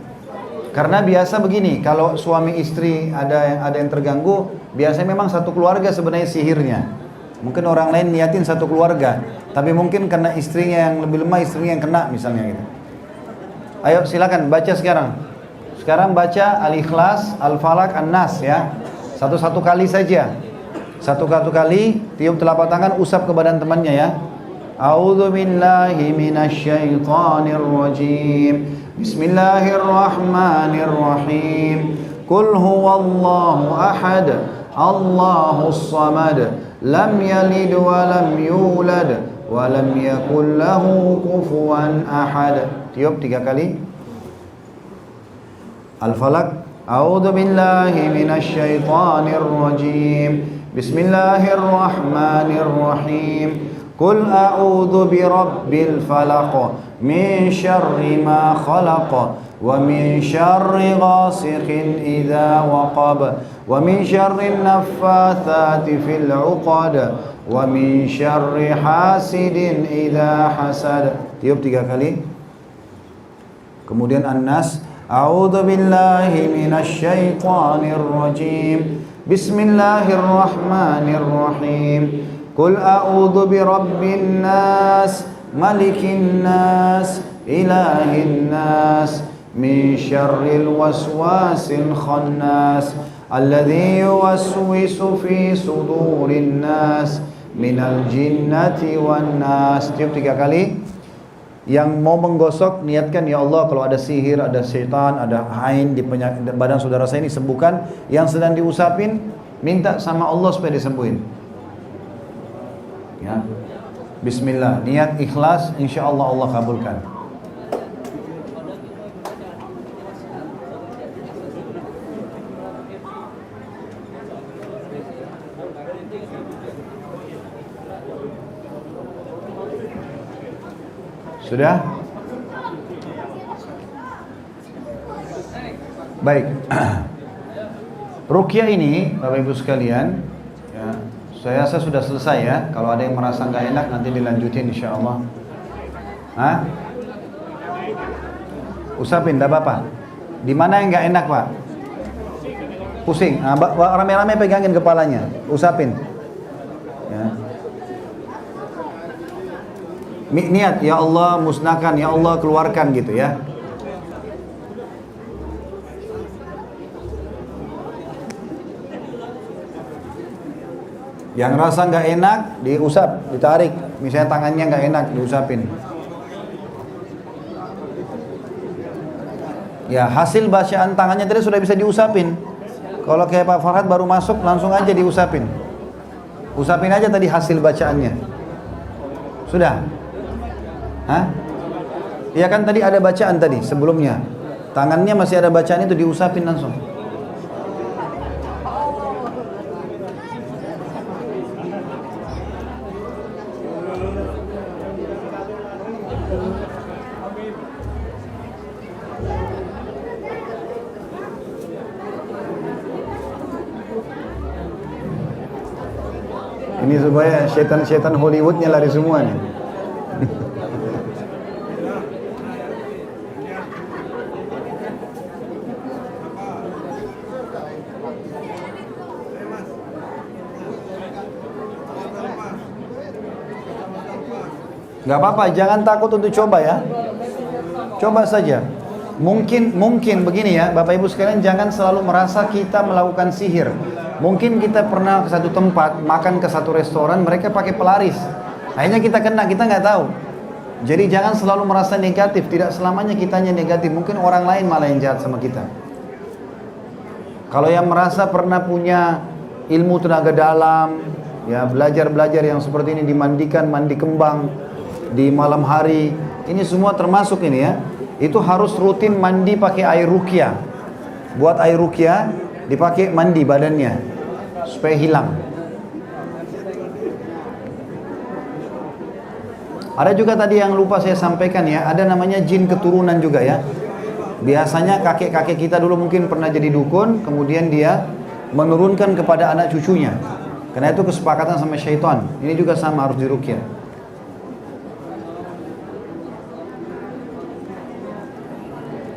Karena biasa begini, kalau suami istri ada yang terganggu, biasanya memang satu keluarga sebenarnya sihirnya. Mungkin orang lain niatin satu keluarga, tapi mungkin karena istrinya yang lebih lemah, istrinya yang kena misalnya gitu. Ayo silakan baca sekarang. Sekarang baca Al-Ikhlas, Al-Falaq, An-Nas ya. Satu-satu kali saja. Satu-satu kali, tiup telapak tangan, usap ke badan temannya ya. A'udzu billahi minasyaitonir rajim. Bismillahirrahmanirrahim. Qul huwallahu ahad, Allahus samad, lam yalid wa lam yulad wa lam yakul lahu kufuwan ahad. Tiup 3 kali. Al-Falaq. A'udzu billahi minasyaitonir rajim. Bismillahirrahmanirrahim. Qul a'udzu birabbil falaq min syarri ma khalaq wa min syarri ghasiqin idza waqab wa min syarri naffatsati fil 'uqad wa min syarri hasidin idza hasad. Tiup 3 kali. Kemudian An-Nas. A'udzu billahi minasy syaithanir rajim. Bismillahirrahmanirrahim. Qul a'udzu birabbin nas, malikin nas, ilahin nas, min syarril waswasil khannas, alladzi yuwaswisu fi sudurin nas, minal jinnati wan nas. Tiup 3 kali. Yang mau menggosok, niatkan ya Allah kalau ada sihir, ada syaitan, ada ain di badan saudara saya ini sembuhkan. Yang sedang diusapin, minta sama Allah supaya disembuhin. Ya. Bismillah, niat ikhlas, insya Allah Allah kabulkan. Sudah? Baik. Ruqyah ini, Bapak Ibu sekalian, ya, saya rasa sudah selesai ya. Kalau ada yang merasa nggak enak nanti dilanjutin insya Allah. Hah? Usapin, enggak apa-apa. Di mana yang nggak enak Pak? Pusing. Nah, rame-rame pegangin kepalanya, usapin. Ya. Niat, ya Allah musnahkan, ya Allah keluarkan gitu ya. Yang rasa nggak enak diusap, ditarik. Misalnya tangannya nggak enak, diusapin. Ya hasil bacaan tangannya tadi sudah bisa diusapin. Kalau kayak Pak Farhad baru masuk langsung aja diusapin. Usapin aja tadi hasil bacaannya. Sudah? Hah? Ya kan tadi ada bacaan tadi sebelumnya. Tangannya masih ada bacaan itu diusapin langsung. Ini supaya setan-setan Hollywoodnya lari semua nih. Gak apa-apa, jangan takut untuk coba ya. Coba saja. Mungkin begini ya, Bapak Ibu sekalian, jangan selalu merasa kita melakukan sihir. Mungkin kita pernah ke satu tempat, makan ke satu restoran, mereka pakai pelaris. Akhirnya kita kena, kita nggak tahu. Jadi jangan selalu merasa negatif, tidak selamanya kitanya negatif. Mungkin orang lain malah yang jahat sama kita. Kalau yang merasa pernah punya ilmu tenaga dalam, ya belajar yang seperti ini, dimandikan, mandi kembang di malam hari, ini semua termasuk ini ya. Itu harus rutin mandi pakai air ruqyah. Buat air ruqyah, dipakai mandi badannya supaya hilang. Ada juga tadi yang lupa saya sampaikan ya, ada namanya jin keturunan juga ya. Biasanya kakek-kakek kita dulu mungkin pernah jadi dukun, kemudian dia menurunkan kepada anak cucunya. Karena itu kesepakatan sama syaitan. Ini juga sama, harus diruqyah.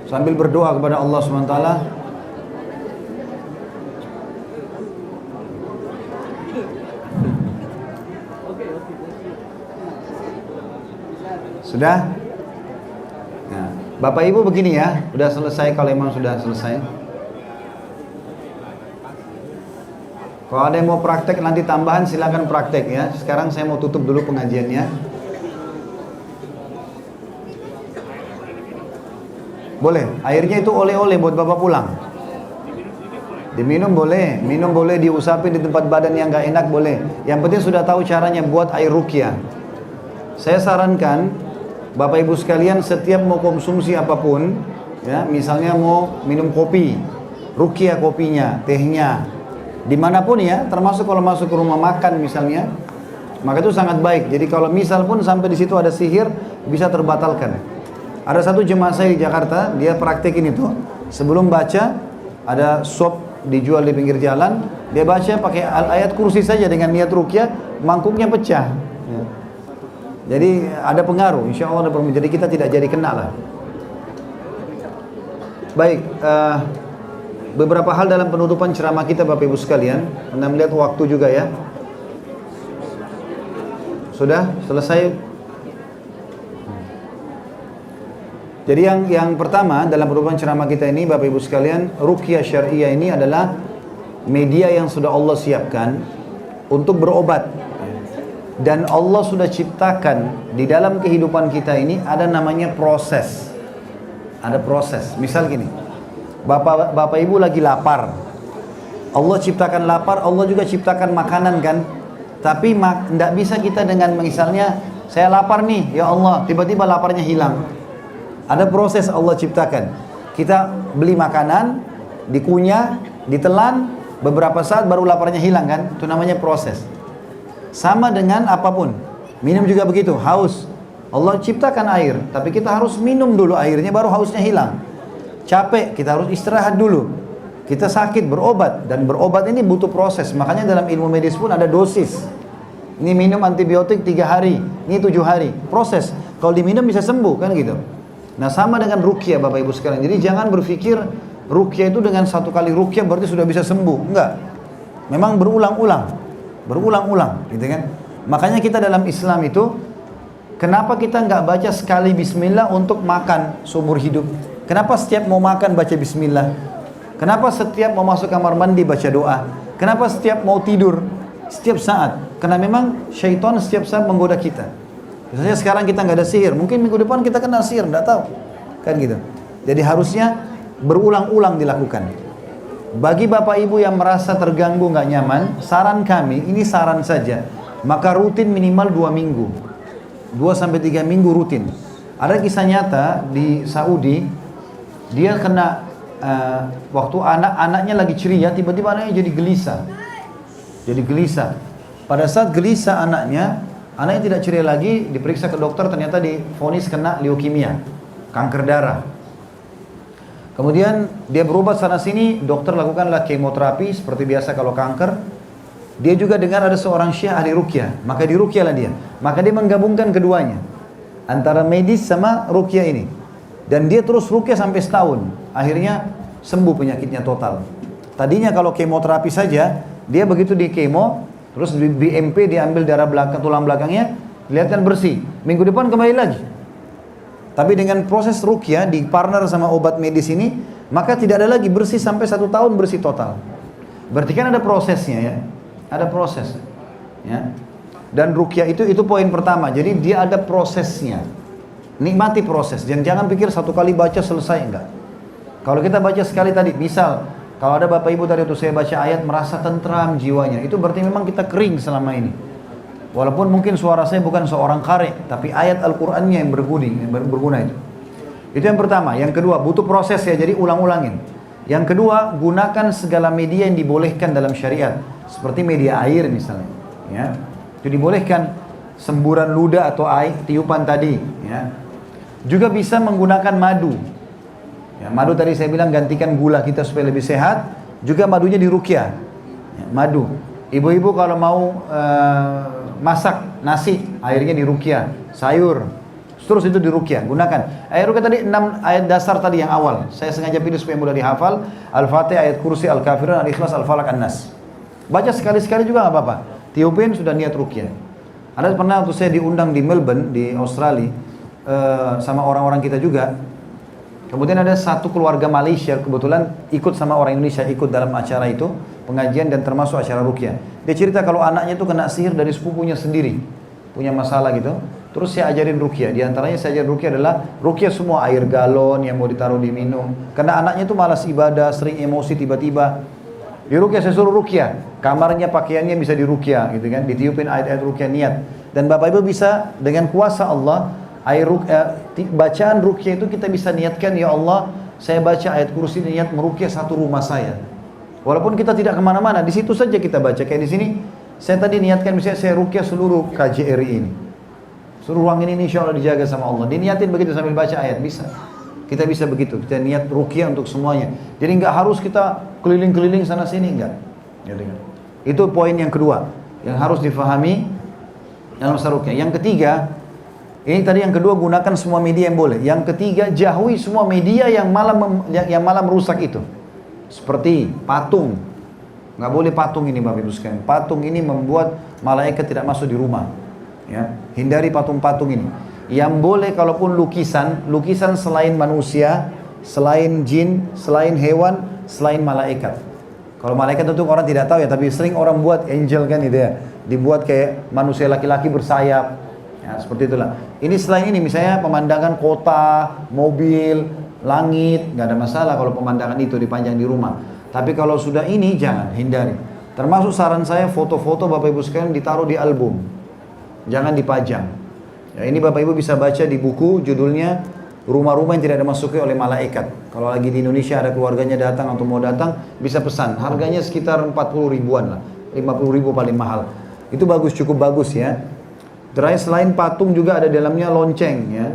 Sambil berdoa kepada Allah SWT. Sudah? Nah, Bapak Ibu begini ya, sudah selesai kalau memang sudah selesai. Kalau ada yang mau praktek nanti tambahan silakan praktek ya. Sekarang saya mau tutup dulu pengajiannya. Boleh, airnya itu oleh-oleh buat Bapak pulang. Diminum boleh, minum boleh, diusapin di tempat badan yang gak enak boleh. Yang penting sudah tahu caranya buat air ruqyah. Saya sarankan Bapak Ibu sekalian setiap mau konsumsi apapun, ya, misalnya mau minum kopi, ruqyah kopinya, tehnya, dimanapun ya, termasuk kalau masuk ke rumah makan misalnya, maka itu sangat baik. Jadi kalau misal pun sampai di situ ada sihir, bisa terbatalkan. Ada satu jemaah saya di Jakarta, dia praktekin itu, sebelum baca, ada sop dijual di pinggir jalan, dia baca pakai ayat kursi saja dengan niat ruqyah, mangkuknya pecah. Ya. Jadi ada pengaruh, insya Allah ada pengaruh. Jadi kita tidak jadi kena lah. Baik, beberapa hal dalam penutupan ceramah kita Bapak Ibu sekalian. Anda melihat waktu juga ya. Sudah selesai. Jadi yang pertama dalam penutupan ceramah kita ini Bapak Ibu sekalian, ruqyah syariah ini adalah media yang sudah Allah siapkan untuk berobat. Dan Allah sudah ciptakan di dalam kehidupan kita ini ada namanya proses. Ada proses. Misal gini, Bapak Ibu lagi lapar. Allah ciptakan lapar, Allah juga ciptakan makanan kan. Tapi tidak bisa kita dengan misalnya saya lapar nih, ya Allah, tiba-tiba laparnya hilang. Ada proses Allah ciptakan. Kita beli makanan, dikunyah, ditelan, beberapa saat baru laparnya hilang kan. Itu namanya proses. Sama dengan apapun, minum juga begitu, haus. Allah ciptakan air, tapi kita harus minum dulu airnya baru hausnya hilang. Capek, kita harus istirahat dulu. Kita sakit, berobat, dan berobat ini butuh proses. Makanya dalam ilmu medis pun ada dosis. Ini minum antibiotik 3 hari, ini 7 hari. Proses, kalau diminum bisa sembuh kan gitu. Nah sama dengan ruqyah Bapak Ibu sekalian. Jadi jangan berpikir ruqyah itu dengan satu kali ruqyah berarti sudah bisa sembuh. Enggak, memang berulang-ulang gitu kan. Makanya kita dalam Islam itu, kenapa kita nggak baca sekali bismillah untuk makan seumur hidup? Kenapa setiap mau makan baca bismillah? Kenapa setiap mau masuk kamar mandi baca doa? Kenapa setiap mau tidur? Setiap saat. Karena memang syaitan setiap saat menggoda kita. Misalnya sekarang kita nggak ada sihir, mungkin minggu depan kita kena sihir, nggak tahu kan gitu. Jadi harusnya berulang-ulang dilakukan. Bagi Bapak Ibu yang merasa terganggu nggak nyaman, saran kami, ini saran saja, maka rutin minimal 2 minggu, 2-3 minggu rutin. Ada kisah nyata di Saudi, dia kena waktu anaknya lagi ceria, tiba-tiba anaknya jadi gelisah. Pada saat gelisah anaknya tidak ceria lagi, diperiksa ke dokter, ternyata divonis kena leukemia, kanker darah. Kemudian dia berobat sana sini, dokter lakukanlah kemoterapi seperti biasa kalau kanker. Dia juga dengar ada seorang syekh ahli ruqyah, maka diruqyahlah dia. Maka dia menggabungkan keduanya, antara medis sama ruqyah ini. Dan dia terus ruqyah sampai setahun. Akhirnya sembuh penyakitnya total. Tadinya kalau kemoterapi saja, dia begitu di kemo, terus di BMP diambil darah belakang, tulang belakangnya, kelihatan bersih. Minggu depan kembali lagi. Tapi dengan proses ruqyah di partner sama obat medis ini, maka tidak ada lagi bersih sampai 1 tahun bersih total. Berarti kan ada prosesnya ya, ada proses. Ya. Dan ruqyah itu poin pertama. Jadi dia ada prosesnya. Nikmati proses. Jangan pikir satu kali baca selesai, enggak. Kalau kita baca sekali tadi, misal kalau ada Bapak Ibu tadi itu saya baca ayat merasa tentram jiwanya, itu berarti memang kita kering selama ini. Walaupun mungkin suara saya bukan seorang qari, tapi ayat Al-Qur'annya yang berguna itu. Itu yang pertama. Yang kedua, butuh proses ya, jadi ulang-ulangin. Yang kedua, gunakan segala media yang dibolehkan dalam syariat, seperti media air misalnya, ya. Itu dibolehkan, semburan ludah atau air tiupan tadi, ya. Juga bisa menggunakan madu. Ya, madu tadi saya bilang gantikan gula kita supaya lebih sehat. Juga madunya diruqyah. Ya, madu. Ibu-ibu kalau mau masak nasi, airnya diruqyah. Sayur, terus itu diruqyah. Gunakan. Ayat ruqyah tadi 6 ayat dasar tadi yang awal. Saya sengaja pilih supaya mudah dihafal. Al-Fatihah, ayat kursi, Al-Kafirun, Al-Ikhlas, Al-Falaq, An-Nas. Baca sekali-sekali juga nggak apa-apa. Tiupin sudah niat ruqyah. Ada pernah waktu saya diundang di Melbourne di Australia sama orang-orang kita juga. Kemudian ada satu keluarga Malaysia kebetulan ikut sama orang Indonesia, ikut dalam acara itu, pengajian dan termasuk acara ruqyah. Dia cerita kalau anaknya itu kena sihir dari sepupunya sendiri, punya masalah gitu. Terus saya ajarin ruqyah. Di antaranya saya ajarin ruqyah adalah ruqyah semua air galon yang mau ditaruh diminum. Karena anaknya itu malas ibadah, sering emosi tiba-tiba. Di ruqyah saya suruh ruqyah. Kamarnya, pakaiannya bisa diruqyah gitu kan, ditiupin ayat-ayat ruqyah niat. Dan Bapak Ibu bisa dengan kuasa Allah bacaan ruqyah itu kita bisa niatkan, ya Allah, saya baca ayat kursi niat meruqyah satu rumah saya. Walaupun kita tidak kemana-mana, di situ saja kita baca. Kayak di sini, saya tadi niatkan misalnya saya ruqyah seluruh KJRI ini. Seluruh ruang ini insya Allah dijaga sama Allah. Diniatin begitu sambil baca ayat, bisa. Kita bisa begitu, kita niat ruqyah untuk semuanya. Jadi nggak harus kita keliling-keliling sana sini, enggak. Itu poin yang kedua yang harus difahami dalam masalah ruqyah. Yang ketiga, ini tadi yang kedua, gunakan semua media yang boleh. Yang ketiga, jauhi semua media yang malah merusak itu. Seperti patung. Nggak boleh patung ini Bapak Ibu sekalian. Patung ini membuat malaikat tidak masuk di rumah. Ya, hindari patung-patung ini. Yang boleh kalaupun lukisan selain manusia, selain jin, selain hewan, selain malaikat. Kalau malaikat itu orang tidak tahu ya, tapi sering orang buat angel kan gitu ya. Dibuat kayak manusia laki-laki bersayap. Ya, seperti itulah. Ini selain ini misalnya pemandangan kota, mobil, langit, nggak ada masalah kalau pemandangan itu dipajang di rumah. Tapi kalau sudah ini jangan, hindari. Termasuk saran saya foto-foto Bapak Ibu sekalian ditaruh di album. Jangan dipajang. Ya, ini Bapak Ibu bisa baca di buku judulnya Rumah-rumah yang tidak dimasuki oleh malaikat. Kalau lagi di Indonesia ada keluarganya datang atau mau datang, bisa pesan. Harganya sekitar 40 ribuan lah. 50 ribu paling mahal. Itu bagus, cukup bagus ya. Terakhir selain patung juga ada dalamnya lonceng ya.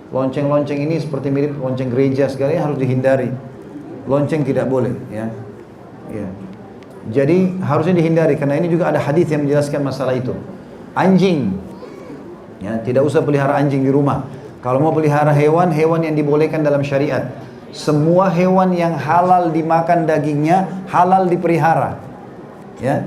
Lonceng-lonceng ini seperti mirip lonceng gereja, sekali harus dihindari. Lonceng tidak boleh ya. Ya. Jadi harusnya dihindari karena ini juga ada hadis yang menjelaskan masalah itu. Anjing. Ya, tidak usah pelihara anjing di rumah. Kalau mau pelihara hewan yang dibolehkan dalam syariat. Semua hewan yang halal dimakan dagingnya, halal dipelihara. Ya.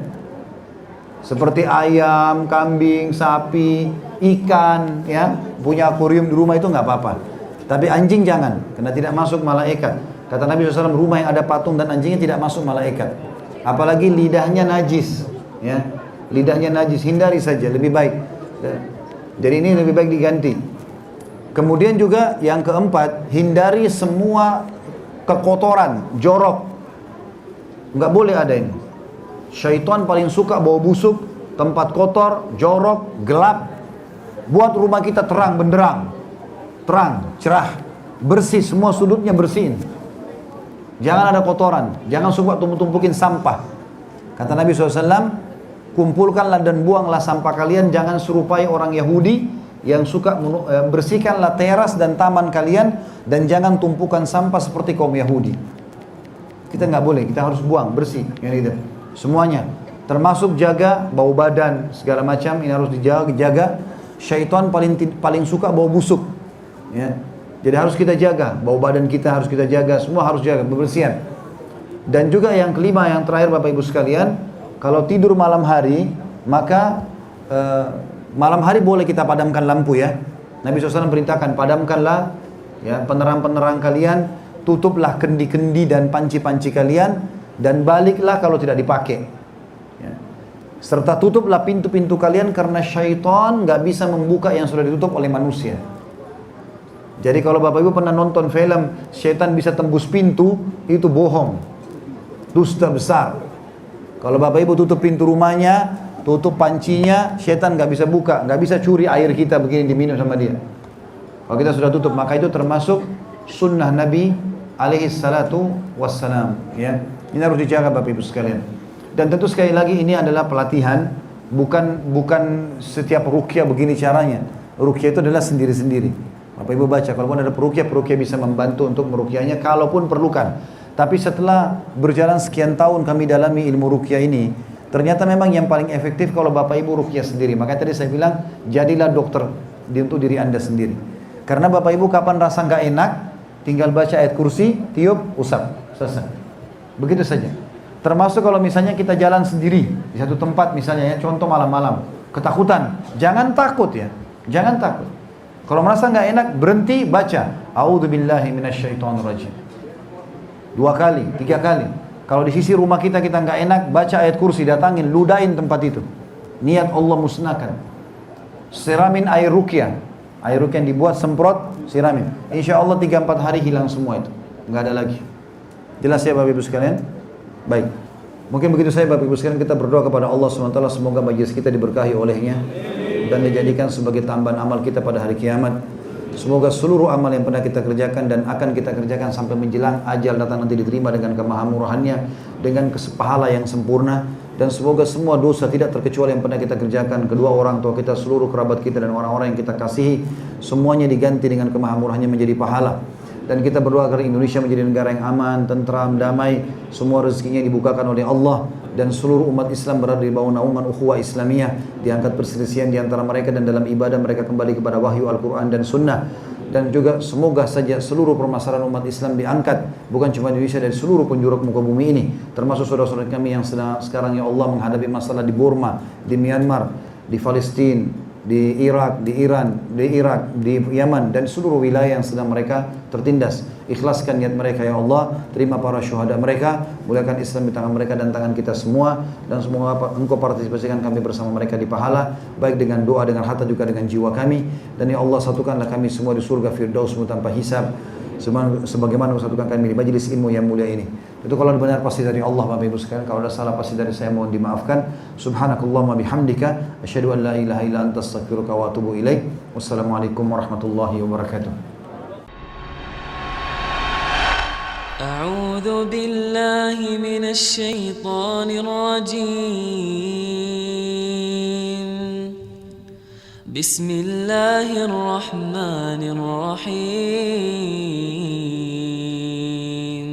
Seperti ayam, kambing, sapi, ikan, ya, punya akuarium di rumah itu nggak apa-apa. Tapi anjing jangan, karena tidak masuk malaikat. Kata Nabi SAW, rumah yang ada patung dan anjingnya tidak masuk malaikat. Apalagi lidahnya najis, ya, lidahnya najis, hindari saja, lebih baik. Jadi ini lebih baik diganti. Kemudian juga yang keempat, hindari semua kekotoran, jorok. Nggak boleh ada ini. Syaitan paling suka bau busuk, tempat kotor, jorok, gelap. Buat rumah kita terang benderang, terang, cerah, bersih, semua sudutnya bersihin. Jangan ada kotoran, jangan suka tumpuk-tumpukin sampah. Kata Nabi SAW, kumpulkanlah dan buanglah sampah kalian, jangan serupai orang Yahudi yang suka bersihkanlah teras dan taman kalian, dan jangan tumpukan sampah seperti kaum Yahudi. Kita nggak boleh, kita harus buang, bersih, gitu. Semuanya, termasuk jaga bau badan, segala macam ini harus dijaga. Syaitan paling suka bau busuk, ya. Jadi harus kita jaga, bau badan kita harus kita jaga, semua harus jaga, kebersihan. Dan juga yang kelima, yang terakhir Bapak Ibu sekalian, kalau tidur malam hari, maka malam hari boleh kita padamkan lampu ya. Nabi SAW perintahkan, padamkanlah ya penerang-penerang kalian, tutuplah kendi-kendi dan panci-panci kalian, dan baliklah kalau tidak dipakai ya. Serta tutuplah pintu-pintu kalian, karena syaitan gak bisa membuka yang sudah ditutup oleh manusia. Jadi kalau Bapak Ibu pernah nonton film syaitan bisa tembus pintu, itu bohong, dusta besar. Kalau Bapak Ibu tutup pintu rumahnya, tutup pancinya, syaitan gak bisa buka, gak bisa curi air kita begini diminum sama dia. Kalau kita sudah tutup, maka itu termasuk sunnah Nabi alaihi salatu wassalam, ya. Ini harus dijaga Bapak Ibu sekalian. Dan tentu sekali lagi ini adalah pelatihan, bukan setiap ruqyah begini caranya. Ruqyah itu adalah sendiri-sendiri. Bapak Ibu baca, kalaupun ada peruqyah bisa membantu untuk meruqyahnya kalaupun perlukan. Tapi setelah berjalan sekian tahun kami dalami ilmu ruqyah ini, ternyata memang yang paling efektif kalau Bapak Ibu ruqyah sendiri. Makanya tadi saya bilang, jadilah dokter untuk diri Anda sendiri. Karena Bapak Ibu kapan rasa nggak enak, tinggal baca ayat kursi, tiup, usap, selesai. Begitu saja. Termasuk kalau misalnya kita jalan sendiri di satu tempat misalnya ya, contoh malam-malam, ketakutan, jangan takut ya, jangan takut. Kalau merasa nggak enak, berhenti baca. A'udzubillahi minasyaitonirrajim. 2 kali, 3 kali. Kalau di sisi rumah kita nggak enak, baca ayat kursi, datangin, ludahin tempat itu. Niat Allah musnahkan. Siramin air ruqyah. Air ruqyah yang dibuat, semprot, siramin. Insya Allah 3-4 hari hilang semua itu. Nggak ada lagi. Jelas ya Bapak Ibu sekalian? Baik. Mungkin begitu saja Bapak Ibu sekalian, kita berdoa kepada Allah SWT, semoga majelis kita diberkahi olehnya dan dijadikan sebagai tambahan amal kita pada hari kiamat. Semoga seluruh amal yang pernah kita kerjakan dan akan kita kerjakan sampai menjelang ajal datang nanti diterima dengan kemahamurahannya, dengan pahala yang sempurna. Dan semoga semua dosa tidak terkecuali yang pernah kita kerjakan, kedua orang tua kita, seluruh kerabat kita dan orang-orang yang kita kasihi, semuanya diganti dengan kemahamurahannya menjadi pahala. Dan kita berdoa agar Indonesia menjadi negara yang aman, tentram, damai, semua rezekinya dibukakan oleh Allah, dan seluruh umat Islam berada di bawah naungan ukhuwah Islamiyah, diangkat perselisihan di antara mereka dan dalam ibadah mereka kembali kepada wahyu Al-Quran dan Sunnah. Dan juga semoga saja seluruh permasalahan umat Islam diangkat, bukan cuma di Indonesia, dari seluruh penjuru muka bumi ini, termasuk saudara-saudara kami yang sekarang ya Allah menghadapi masalah di Burma, di Myanmar, di Palestina, di Irak, di Iran, di Irak, di Yaman, dan seluruh wilayah yang sedang mereka tertindas. Ikhlaskan niat mereka ya Allah, terima para syuhada mereka, muliakan Islam di tangan mereka dan tangan kita semua, dan semoga Engkau partisipasikan kami bersama mereka di pahala, baik dengan doa, dengan harta, juga dengan jiwa kami. Dan ya Allah, satukanlah kami semua di surga Firdausmu tanpa hisab, sebagaimana Engkau satukan kami di majelis ilmu yang mulia ini. Itu kalau benar pasti dari Allah Bapak Ibu sekalian, kalau ada salah pasti dari saya, mohon dimaafkan. Subhanakallahumma bihamdika asyhadu an la ilaha illa anta astaghfiruka wa atubu ilaik. Wassalamualaikum warahmatullahi wabarakatuh. A'udzu billahi minasy syaithanir rajim. Bismillahirrahmanirrahim.